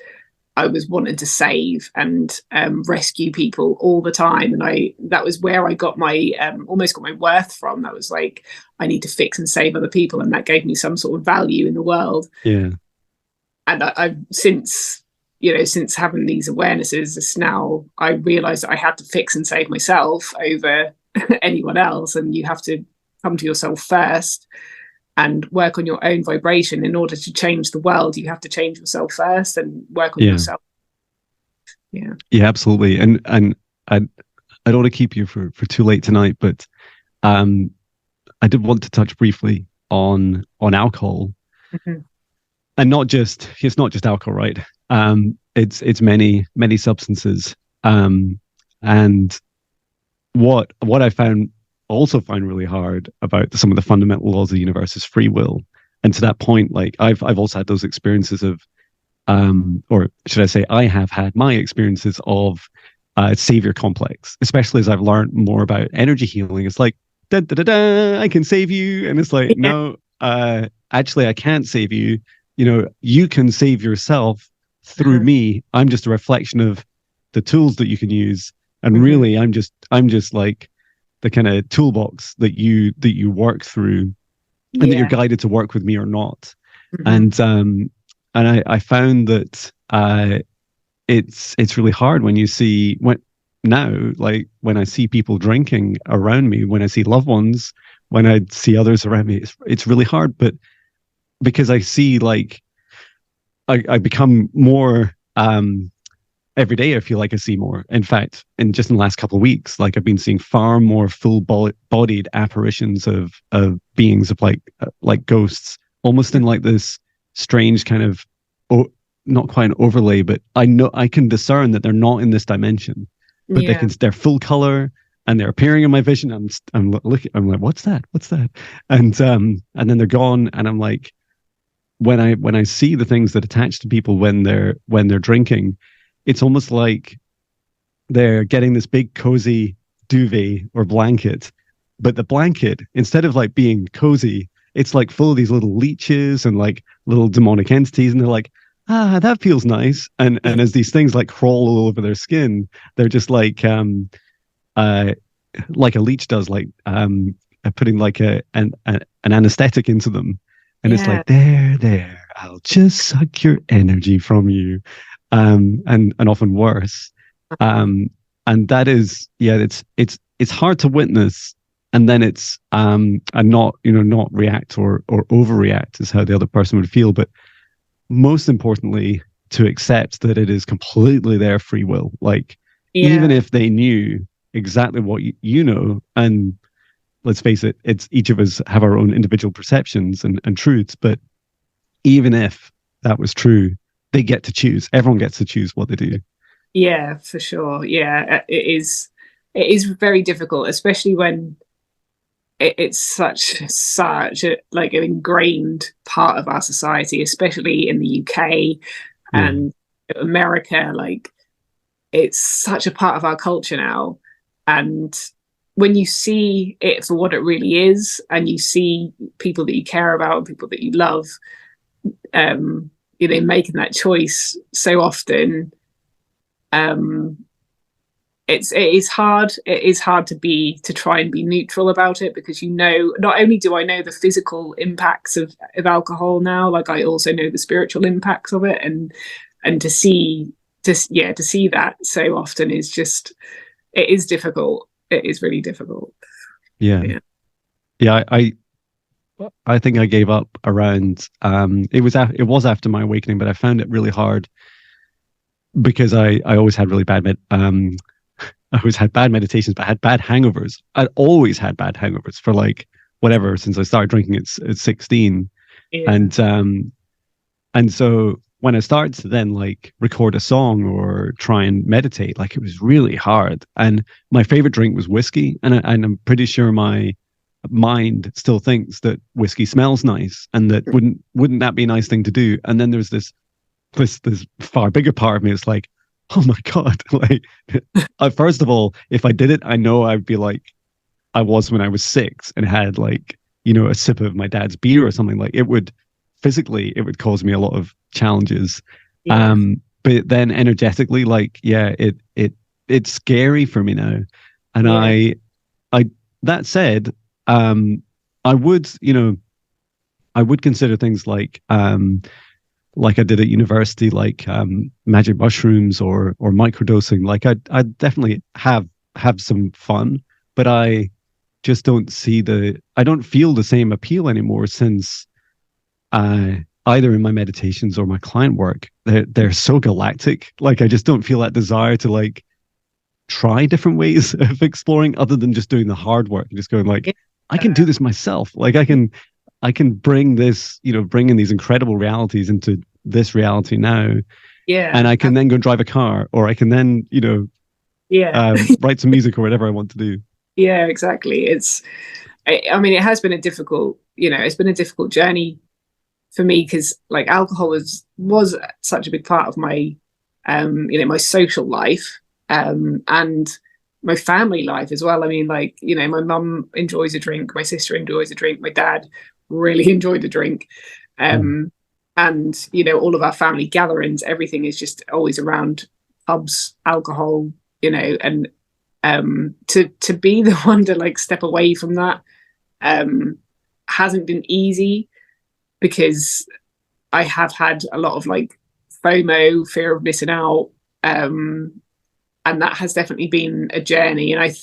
wanting to save and rescue people all the time, and that was where I got my almost got my worth from. That was like, I need to fix and save other people, and that gave me some sort of value in the world. Yeah. And I've since having these awarenesses, it's now I realized that I had to fix and save myself over anyone else, and you have to come to yourself first and work on your own vibration. In order to change the world, you have to change yourself first and work on yourself. Yeah, absolutely. And I don't want to keep you for too late tonight, but I did want to touch briefly on alcohol. Mm-hmm. And it's not just alcohol, right? It's many substances. And what I also find really hard about some of the fundamental laws of the universe is free will. And to that point, like I've also had those experiences of, or should I say, I have had my experiences of savior complex, especially as I've learned more about energy healing. It's like, da, da, da, da, I can save you. And it's like, no, actually I can't save you. You can save yourself through me. I'm just a reflection of the tools that you can use. And really, I'm just like the kind of toolbox that you work through, and that you're guided to work with me or not. And I found that it's really hard when I see people drinking around me, when I see loved ones, when I see others around me, it's really hard. But because I see, like, I become more every day, I feel like I see more. In fact, in the last couple of weeks, like I've been seeing far more full-bodied apparitions of beings, of like ghosts, almost in like this strange kind of, not quite an overlay, but I know I can discern that they're not in this dimension, but they're full color and they're appearing in my vision. I'm looking, I'm like, what's that? And then they're gone, and I'm like, when I see the things that attach to people when they're drinking, it's almost like they're getting this big cozy duvet or blanket, but the blanket, instead of like being cozy, it's like full of these little leeches and like little demonic entities, and they're like, that feels nice. And as these things like crawl all over their skin, they're just like a leech does, like putting like an anesthetic into them. And it's like, there, I'll just suck your energy from you. And often worse. And that is, it's hard to witness. And then it's, and not react or overreact is how the other person would feel. But most importantly, to accept that it is completely their free will. Like, even if they knew exactly what you know, and let's face it, it's each of us have our own individual perceptions and truths. But even if that was true, they get to choose. Everyone gets to choose what they do. Yeah, for sure. Yeah, it is very difficult, especially when it's such a, like, an ingrained part of our society, especially in the UK and America. Like, it's such a part of our culture now, and when you see it for what it really is, and you see people that you care about, people that you love, making that choice so often, it is hard. It is hard to try and be neutral about it, because not only do I know the physical impacts of alcohol now, like I also know the spiritual impacts of it, and to see that so often is just, it is difficult. It is really difficult. Yeah. I think I gave up around. It was after my awakening, but I found it really hard because I always had really bad I always had bad meditations, but I had bad hangovers. I'd always had bad hangovers for like whatever since I started drinking at 16. Yeah. And so when I started to then like record a song or try and meditate, like it was really hard. And my favorite drink was whiskey, and I'm pretty sure my mind still thinks that whiskey smells nice, and that wouldn't that be a nice thing to do? And then there's this far bigger part of me. It's like, oh my God, like first of all, if I did it, I know I'd be like I was when I was 6 and had like, a sip of my dad's beer or something. Like it would cause me a lot of challenges. Yeah. But then energetically, like, yeah, it's scary for me now. And Yeah. I that said, I would consider things like I did at university, like magic mushrooms or microdosing. Like I definitely have some fun, but I just don't I don't feel the same appeal anymore, since either in my meditations or my client work, they're so galactic. Like I just don't feel that desire to like try different ways of exploring other than just doing the hard work and just going like, I can do this myself. Like I can bring this, bring in these incredible realities into this reality now. Yeah. And I can then go drive a car, or I can then, write some music or whatever I want to do. Yeah, exactly. I mean, it has been a difficult journey for me, because like alcohol was such a big part of my, my social life, and my family life as well. I mean, like, my mum enjoys a drink, my sister enjoys a drink, my dad really enjoyed a drink. And, all of our family gatherings, everything is just always around pubs, alcohol, and to be the one to like step away from that hasn't been easy, because I have had a lot of like FOMO, fear of missing out. And that has definitely been a journey. And I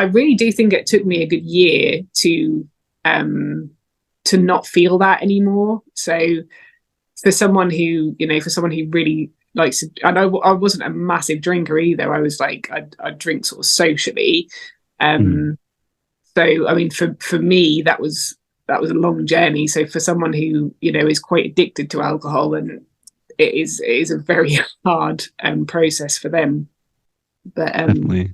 really do think it took me a good year to not feel that anymore. So for someone who really likes to, and I wasn't a massive drinker either. I was like, I'd drink sort of socially. So, I mean, for me, that was a long journey. So for someone who, is quite addicted to alcohol, and it is a very hard process for them. But Definitely.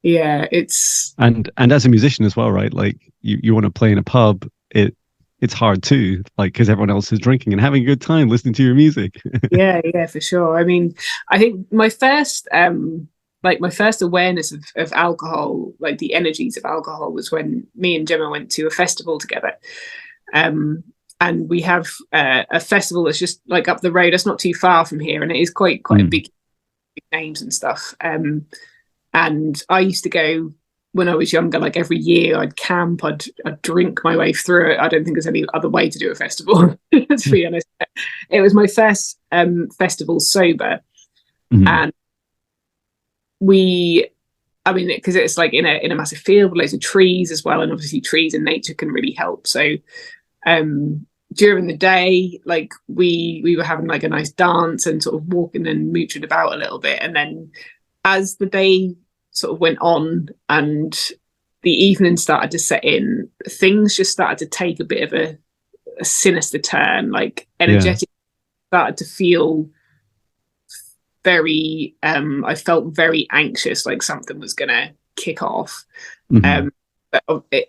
Yeah, it's and as a musician as well, right? Like you want to play in a pub, it's hard too, like because everyone else is drinking and having a good time listening to your music. yeah, for sure. I mean, I think my first awareness of alcohol, like the energies of alcohol, was when me and Gemma went to a festival together. And we have a festival that's just like up the road. It's not too far from here, and it is quite a big names and stuff. And I used to go when I was younger, like every year I'd camp, I'd drink my way through it. I don't think there's any other way to do a festival, to be honest. It was my first festival sober. And because it's like in a massive field with loads of trees as well, and obviously trees in nature can really help. So during the day, like we were having like a nice dance and sort of walking and mooching about a little bit, and then as the day sort of went on and the evening started to set in, things just started to take a bit of a sinister turn. Like energetic started to feel very I felt very anxious, like something was gonna kick off. But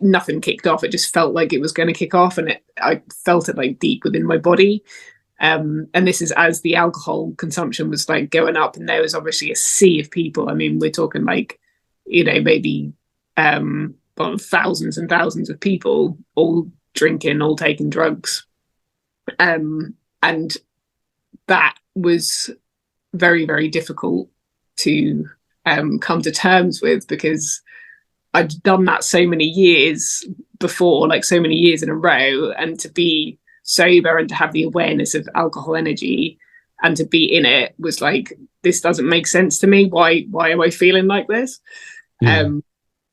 nothing kicked off. It just felt like it was going to kick off, and I felt it like deep within my body. And this is as the alcohol consumption was like going up, and there was obviously a sea of people. I mean, we're talking like, maybe well, thousands and thousands of people all drinking, all taking drugs. And that was very, very difficult to come to terms with, because I'd done that so many years before, like so many years in a row, and to be sober and to have the awareness of alcohol energy and to be in it was like, this doesn't make sense to me. Why am I feeling like this? Yeah.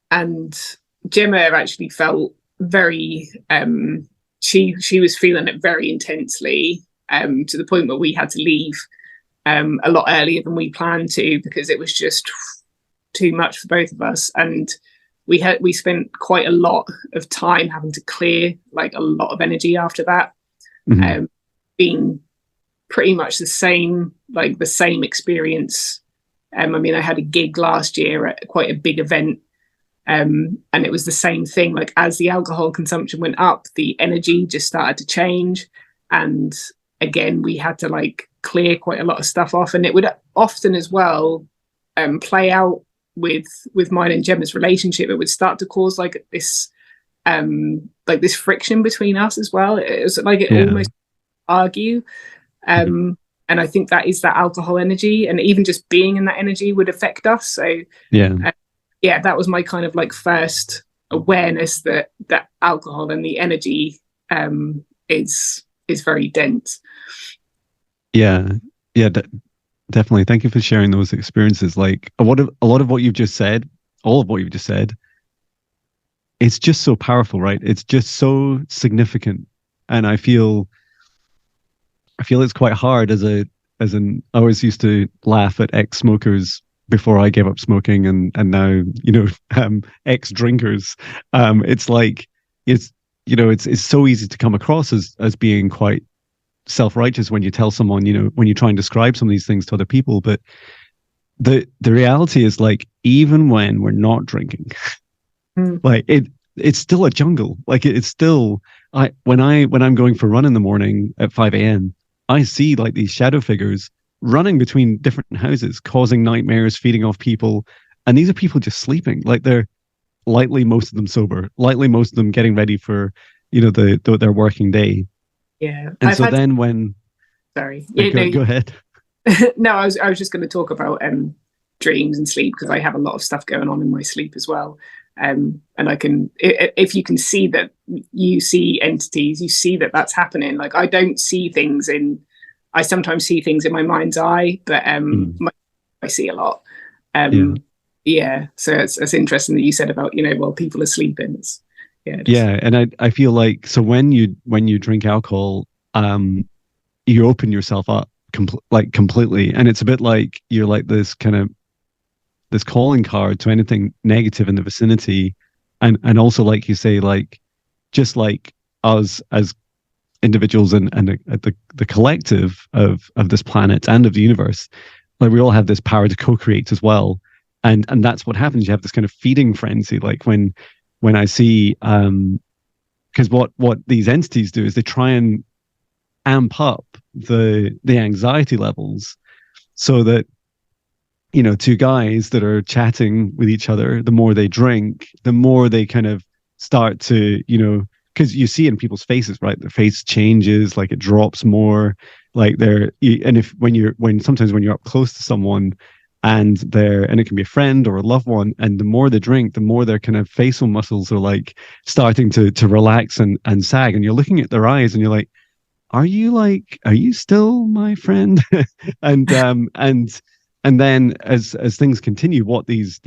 And Gemma actually felt very, she was feeling it very intensely, to the point where we had to leave a lot earlier than we planned to, because it was just too much for both of us. And we spent quite a lot of time having to clear like a lot of energy after that. Being pretty much the same experience. I mean, I had a gig last year at quite a big event, and it was the same thing. Like, as the alcohol consumption went up, the energy just started to change, and again we had to like clear quite a lot of stuff off. And it would often as well play out with mine and Gemma's relationship. It would start to cause like this friction between us as well. It was like it almost argue. And I think that is that alcohol energy, and even just being in that energy would affect us. So that was my kind of like first awareness that alcohol and the energy is very dense. Definitely. Thank you for sharing those experiences. Like a lot of what you've just said, all of what you've just said, it's just so powerful, right? It's just so significant. And I feel it's quite hard I always used to laugh at ex-smokers before I gave up smoking, and now, ex-drinkers. It's like, it's so easy to come across as being quite self-righteous when you tell someone, when you try and describe some of these things to other people. But the reality is, like, even when we're not drinking, like it's still a jungle. Like, it's still, when I'm going for a run in the morning at 5 a.m, I see like these shadow figures running between different houses, causing nightmares, feeding off people. And these are people just sleeping. Like, they're lightly, most of them sober, lightly, most of them getting ready for, their working day. Yeah. And so then when... Sorry. Go ahead. No, I was just going to talk about dreams and sleep, because I have a lot of stuff going on in my sleep as well. And I can, if you can see that you see entities, you see that that's happening. Like, I don't see things I sometimes see things in my mind's eye, but I see a lot. So it's interesting that you said about, while people are sleeping. And I feel like, so when you drink alcohol, you open yourself up completely, and it's a bit like you're like this kind of this calling card to anything negative in the vicinity. And also, like you say, like, just like us as individuals and the collective of this planet and of the universe, like, we all have this power to co-create as well. And that's what happens. You have this kind of feeding frenzy. Like, when I see, because what these entities do is they try and amp up the anxiety levels, so that, two guys that are chatting with each other, the more they drink, the more they kind of start to, because you see in people's faces, right? Their face changes, like, it drops more, like sometimes when you're up close to someone and it can be a friend or a loved one, and the more they drink, the more their kind of facial muscles are like starting to relax and sag, and you're looking at their eyes and you're like, are you still my friend? And then as things continue, what these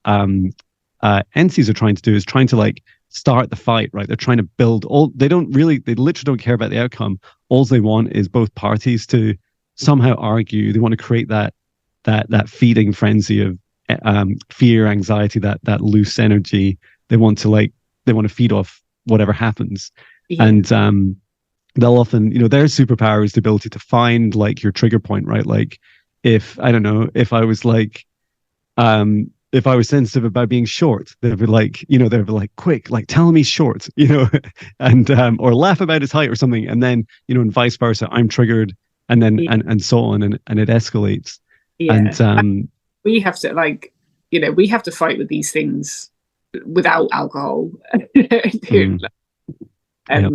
entities are trying to do is trying to like start the fight, right? They're trying to build they literally don't care about the outcome. All they want is both parties to somehow argue. They want to create that feeding frenzy of fear, anxiety, that loose energy. They want to feed off whatever happens. And they'll often, their superpower is the ability to find like your trigger point, right? Like, if I was sensitive about being short, they'd be like, quick, like, tell me short, and or laugh about his height or something. And then, and vice versa, I'm triggered, and then and so on, and it escalates. And we have to we have to fight with these things without alcohol. Mm. Yep.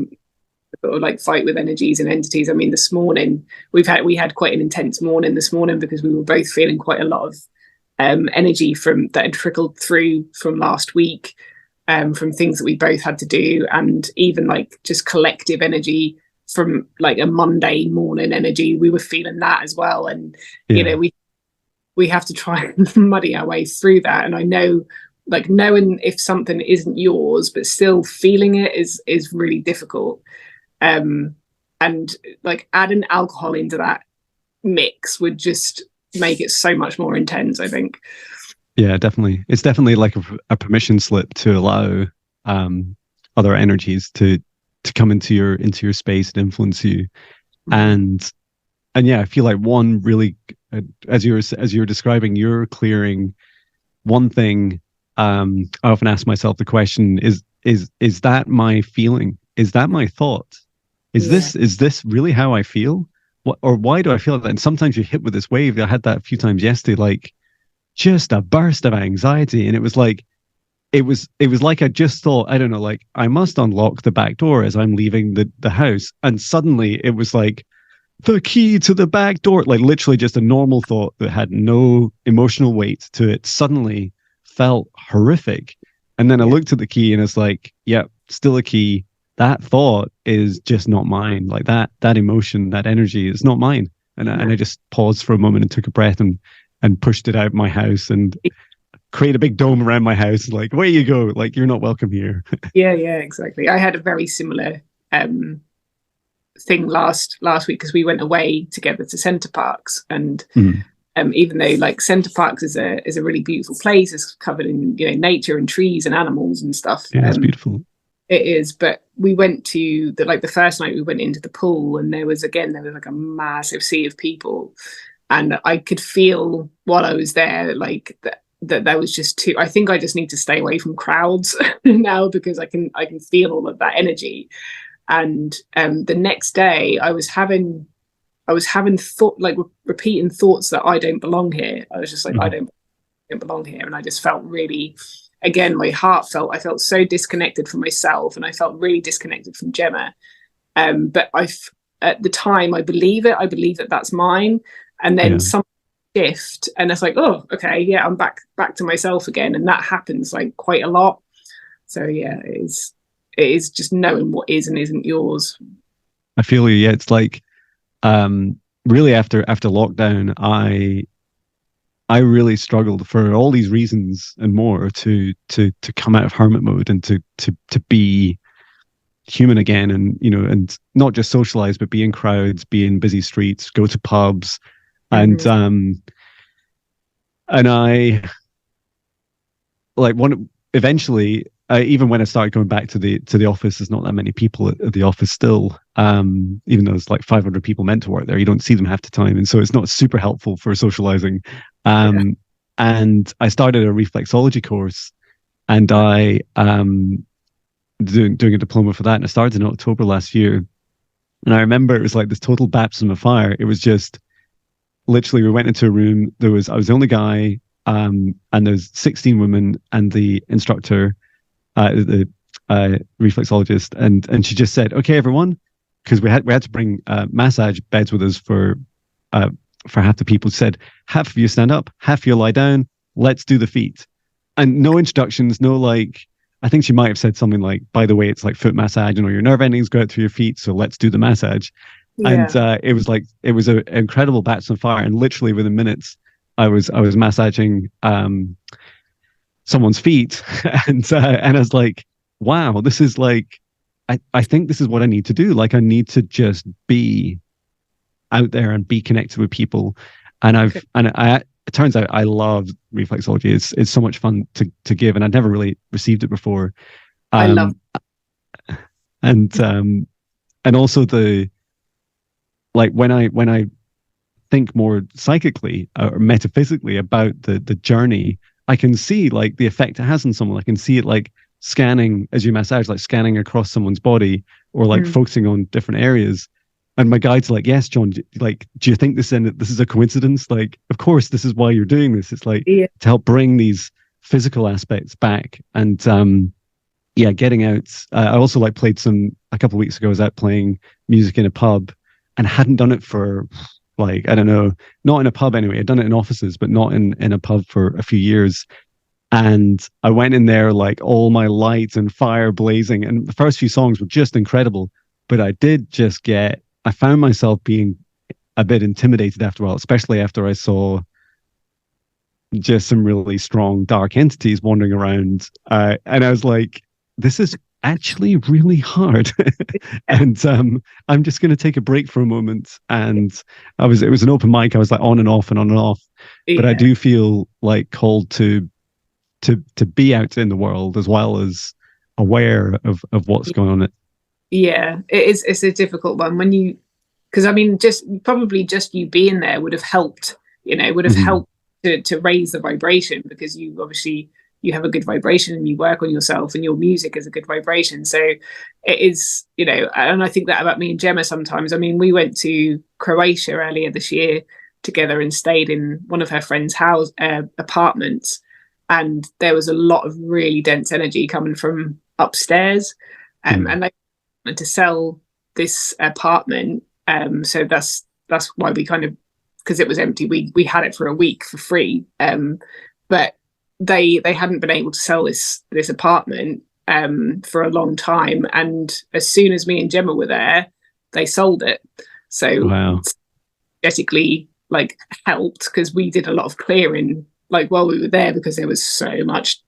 Sort of like fight with energies and entities. I mean, this morning we had quite an intense morning this morning because we were both feeling quite a lot of energy from that had trickled through from last week, from things that we both had to do, and even like just collective energy from like a Monday morning energy. We were feeling that as well, and you know, we have to try and muddy our way through that. And I know, like, knowing if something isn't yours but still feeling it is really difficult. And like adding alcohol into that mix would just make it so much more intense, I think. Yeah, definitely. It's definitely like a permission slip to allow other energies to come into your space and influence you. And yeah, I feel like one really, as you were describing, you're clearing one thing. I often ask myself the question: is that my feeling? Is that my thought? Is this really how I feel? What, or why do I feel that? And sometimes you hit with this wave. I had that a few times yesterday, like just a burst of anxiety, and it was like I just thought, I don't know, like I must unlock the back door as I'm leaving the house, and suddenly it was like the key to the back door, like literally just a normal thought that had no emotional weight to it, suddenly felt horrific. And then I looked at the key and it's like, yep, still a key. That thought is just not mine. Like that emotion, that energy is not mine. And I just paused for a moment and took a breath and pushed it out my house and create a big dome around my house. Like, away you go. Like, you're not welcome here. Yeah, exactly. I had a very similar thing last week because we went away together to Center Parcs, and even though like Center Parcs is a really beautiful place, it's covered in, you know, nature and trees and animals and stuff. Yeah, it's beautiful. It is, but we went to the first night we went into the pool, and there was like a massive sea of people, and I could feel while I was there like that was just too. I think I just need to stay away from crowds now because I can feel all of that energy. And the next day I was having thought, like repeating thoughts that I don't belong here. I was just like, I don't belong here, and I just felt really. Again, my heart I felt so disconnected from myself, and I felt really disconnected from Gemma. But at the time, I believe it. I believe that that's mine. And then some shift, and it's like, oh, okay, yeah, I'm back to myself again. And that happens like quite a lot. So yeah, it is just knowing what is and isn't yours. I feel you. Yeah, it's like really after lockdown, I really struggled for all these reasons and more to come out of hermit mode and to be human again, and you know, and not just socialize, but be in crowds, be in busy streets, go to pubs, and I like eventually. Even when I started going back to the office, there's not that many people at the office still. Even though there's like 500 people meant to work there, you don't see them half the time, and so it's not super helpful for socializing. And I started a reflexology course, and I doing a diploma for that, and I started in October last year. And I remember it was like this total baptism of fire. It was just literally we went into a room. I was the only guy, and there's 16 women, and the instructor. The reflexologist, and she just said, "Okay, everyone," because we had to bring massage beds with us for half the people. Said, half of you stand up, half of you lie down. Let's do the feet, and no instructions, no like. I think she might have said something like, "By the way, it's like foot massage, you know, your nerve endings go out through your feet, so let's do the massage." Yeah. And it was an incredible baptism of fire, and literally within minutes, I was massaging someone's feet, and I was like, wow, this is like, I think this is what I need to do. Like, I need to just be out there and be connected with people. And it turns out I love reflexology. It's so much fun to give, and I'd never really received it before. I love, and also the, like, when I think more psychically or metaphysically about the journey, I can see like the effect it has on someone. I can see it like scanning as you massage, like scanning across someone's body, or like focusing on different areas. And my guide's like, "Yes, Jon, like, do you think this is a coincidence? Like, of course, this is why you're doing this. It's like to help bring these physical aspects back. And yeah, getting out. I also like played a couple of weeks ago. I was out playing music in a pub, and hadn't done it for like, I don't know, not in a pub anyway. I'd done it in offices, but not in a pub for a few years. And I went in there like all my lights and fire blazing, and the first few songs were just incredible. But I found myself being a bit intimidated after a while, especially after I saw just some really strong dark entities wandering around. And I was like, this is actually really hard. And I'm just going to take a break for a moment. And it was an open mic. I was like on and off and on and off. Yeah. But I do feel like called to be out in the world as well as aware of what's going on. Yeah, it's a difficult one because I mean, just you being there would have helped, helped to raise the vibration, because you obviously you have a good vibration and you work on yourself, and your music is a good vibration. So it is, and I think that about me and Gemma sometimes. I mean, we went to Croatia earlier this year together and stayed in one of her friend's apartments, and there was a lot of really dense energy coming from upstairs, and they wanted to sell this apartment. So that's why we kind of, because it was empty, we had it for a week for free. But they hadn't been able to sell this apartment for a long time, and as soon as me and Gemma were there, they sold it. So wow. Energetically like helped, because we did a lot of clearing like while we were there, because there was so much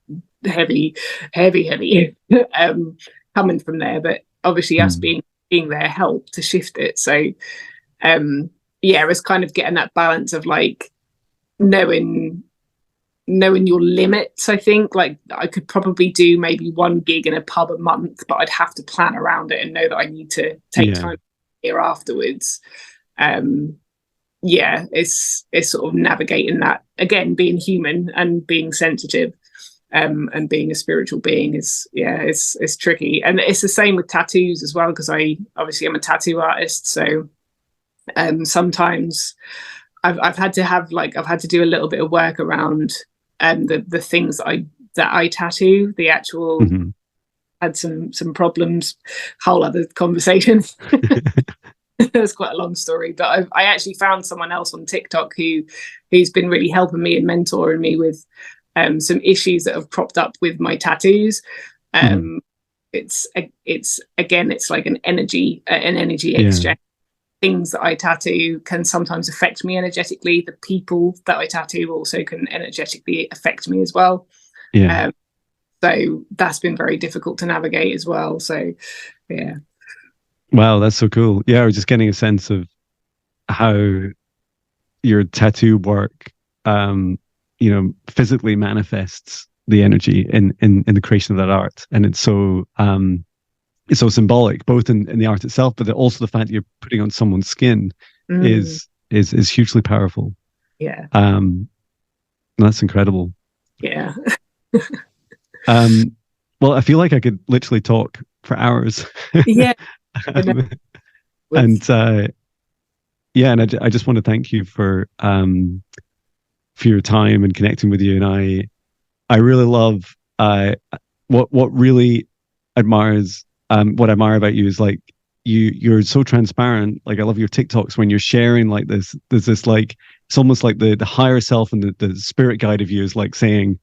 heavy coming from there. But obviously us being there helped to shift it. So yeah, it's kind of getting that balance of like knowing your limits. I think like I could probably do maybe one gig in a pub a month, but I'd have to plan around it and know that I need to take time here afterwards. Yeah, it's sort of navigating that, again, being human and being sensitive, and being a spiritual being is, it's tricky. And it's the same with tattoos as well, because I'm a tattoo artist. So sometimes I've had to do a little bit of work around the things that I tattoo, the actual had some problems, whole other conversation. It's quite a long story, but I actually found someone else on TikTok who's been really helping me and mentoring me with some issues that have cropped up with my tattoos. It's like an energy exchange. Things that I tattoo can sometimes affect me energetically. The people that I tattoo also can energetically affect me as well. So that's been very difficult to navigate as well. So yeah. Wow, that's so cool. Yeah, I was just getting a sense of how your tattoo work, physically manifests the energy in the creation of that art, and it's so symbolic, both in the art itself, but also the fact that you're putting on someone's skin is hugely powerful. Yeah, that's incredible. Yeah. Well, I feel like I could literally talk for hours. Yeah. And I just want to thank you for your time and connecting with you. And I really love what really what I admire about you is like you're so transparent. Like I love your TikToks when you're sharing like this. There's this like, it's almost like the higher self and the spirit guide of you is like saying,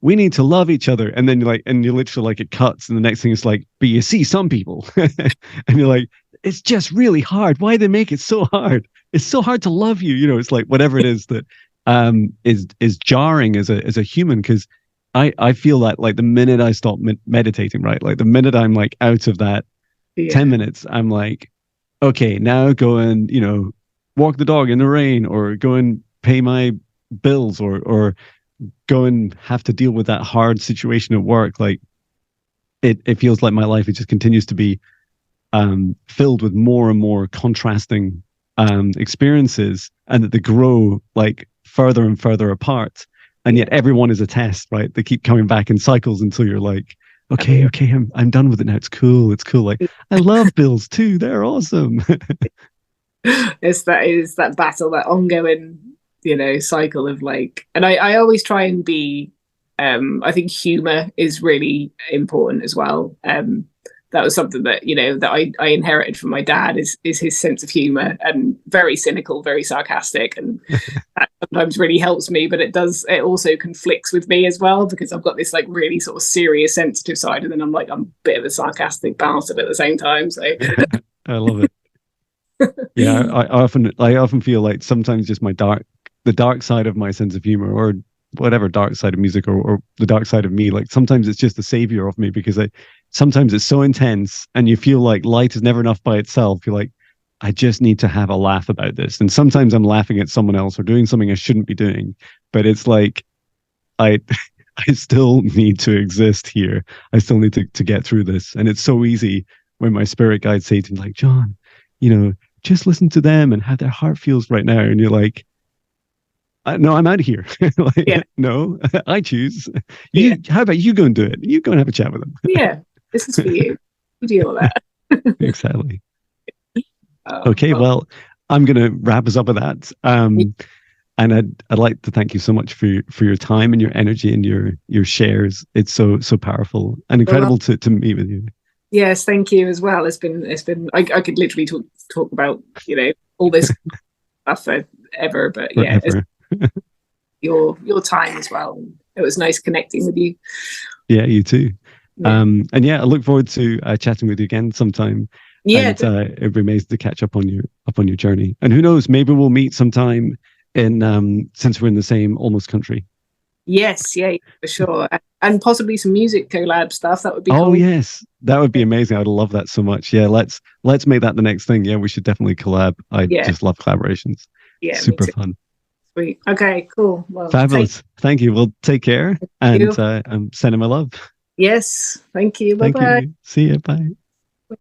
we need to love each other. And then you're literally like, it cuts. And the next thing is like, but you see some people and you're like, it's just really hard. Why they make it so hard? It's so hard to love you. It's like whatever it is that is jarring as a human. Cause I feel that like the minute I stop meditating, right? Like the minute I'm like out of that 10 minutes, I'm like, okay, now go and, walk the dog in the rain, or go and pay my bills, or go and have to deal with that hard situation at work. Like it feels like my life, it just continues to be filled with more and more contrasting experiences, and that they grow like further and further apart. And yet everyone is a test, right? They keep coming back in cycles until you're like, okay, I'm done with it now. It's cool. Like I love bills too. They're awesome. It's that battle, that ongoing cycle of like, and I always try and be I think humor is really important as well. That was something that, you know, that I inherited from my dad, is his sense of humor, and very cynical, very sarcastic, and that sometimes really helps me, but it also conflicts with me as well, because I've got this like really sort of serious, sensitive side, and then I'm a bit of a sarcastic bastard at the same time. So I love it. Yeah, I often feel like sometimes just the dark side of my sense of humor, or whatever dark side of music, or the dark side of me, like sometimes it's just the savior of me, because sometimes it's so intense and you feel like light is never enough by itself. You're like, I just need to have a laugh about this. And sometimes I'm laughing at someone else or doing something I shouldn't be doing, but it's like I I still need to exist here. I still need to get through this. And it's so easy when my spirit guides say to me, like, Jon, just listen to them and how their heart feels right now. And you're like, no, I'm out of here. Like, yeah. No, I choose. How about you go and do it? You go and have a chat with them. Yeah, this is for you. You deal with that. Exactly. Okay, well, I'm going to wrap us up with that. And I'd like to thank you so much for your time and your energy and your shares. It's so powerful and incredible to meet with you. Yes, thank you as well. It's been I could literally talk about all this stuff forever, but yeah, your time as well. It was nice connecting with you. Yeah, you too. Yeah. And yeah, I look forward to chatting with you again sometime. Yeah, and it'd be amazing to catch up on your journey. And who knows, maybe we'll meet sometime in since we're in the same almost country. Yes, yeah, for sure. And possibly some music collab stuff. That would be cool. Oh yes, that would be amazing. I would love that so much. Yeah, let's make that the next thing. Yeah, we should definitely collab. I just love collaborations. Yeah, super fun. Sweet. Okay, cool. Well, fabulous. Thank you. Well, take care, and I'm sending my love. Yes, thank you. Bye bye. See you. Bye.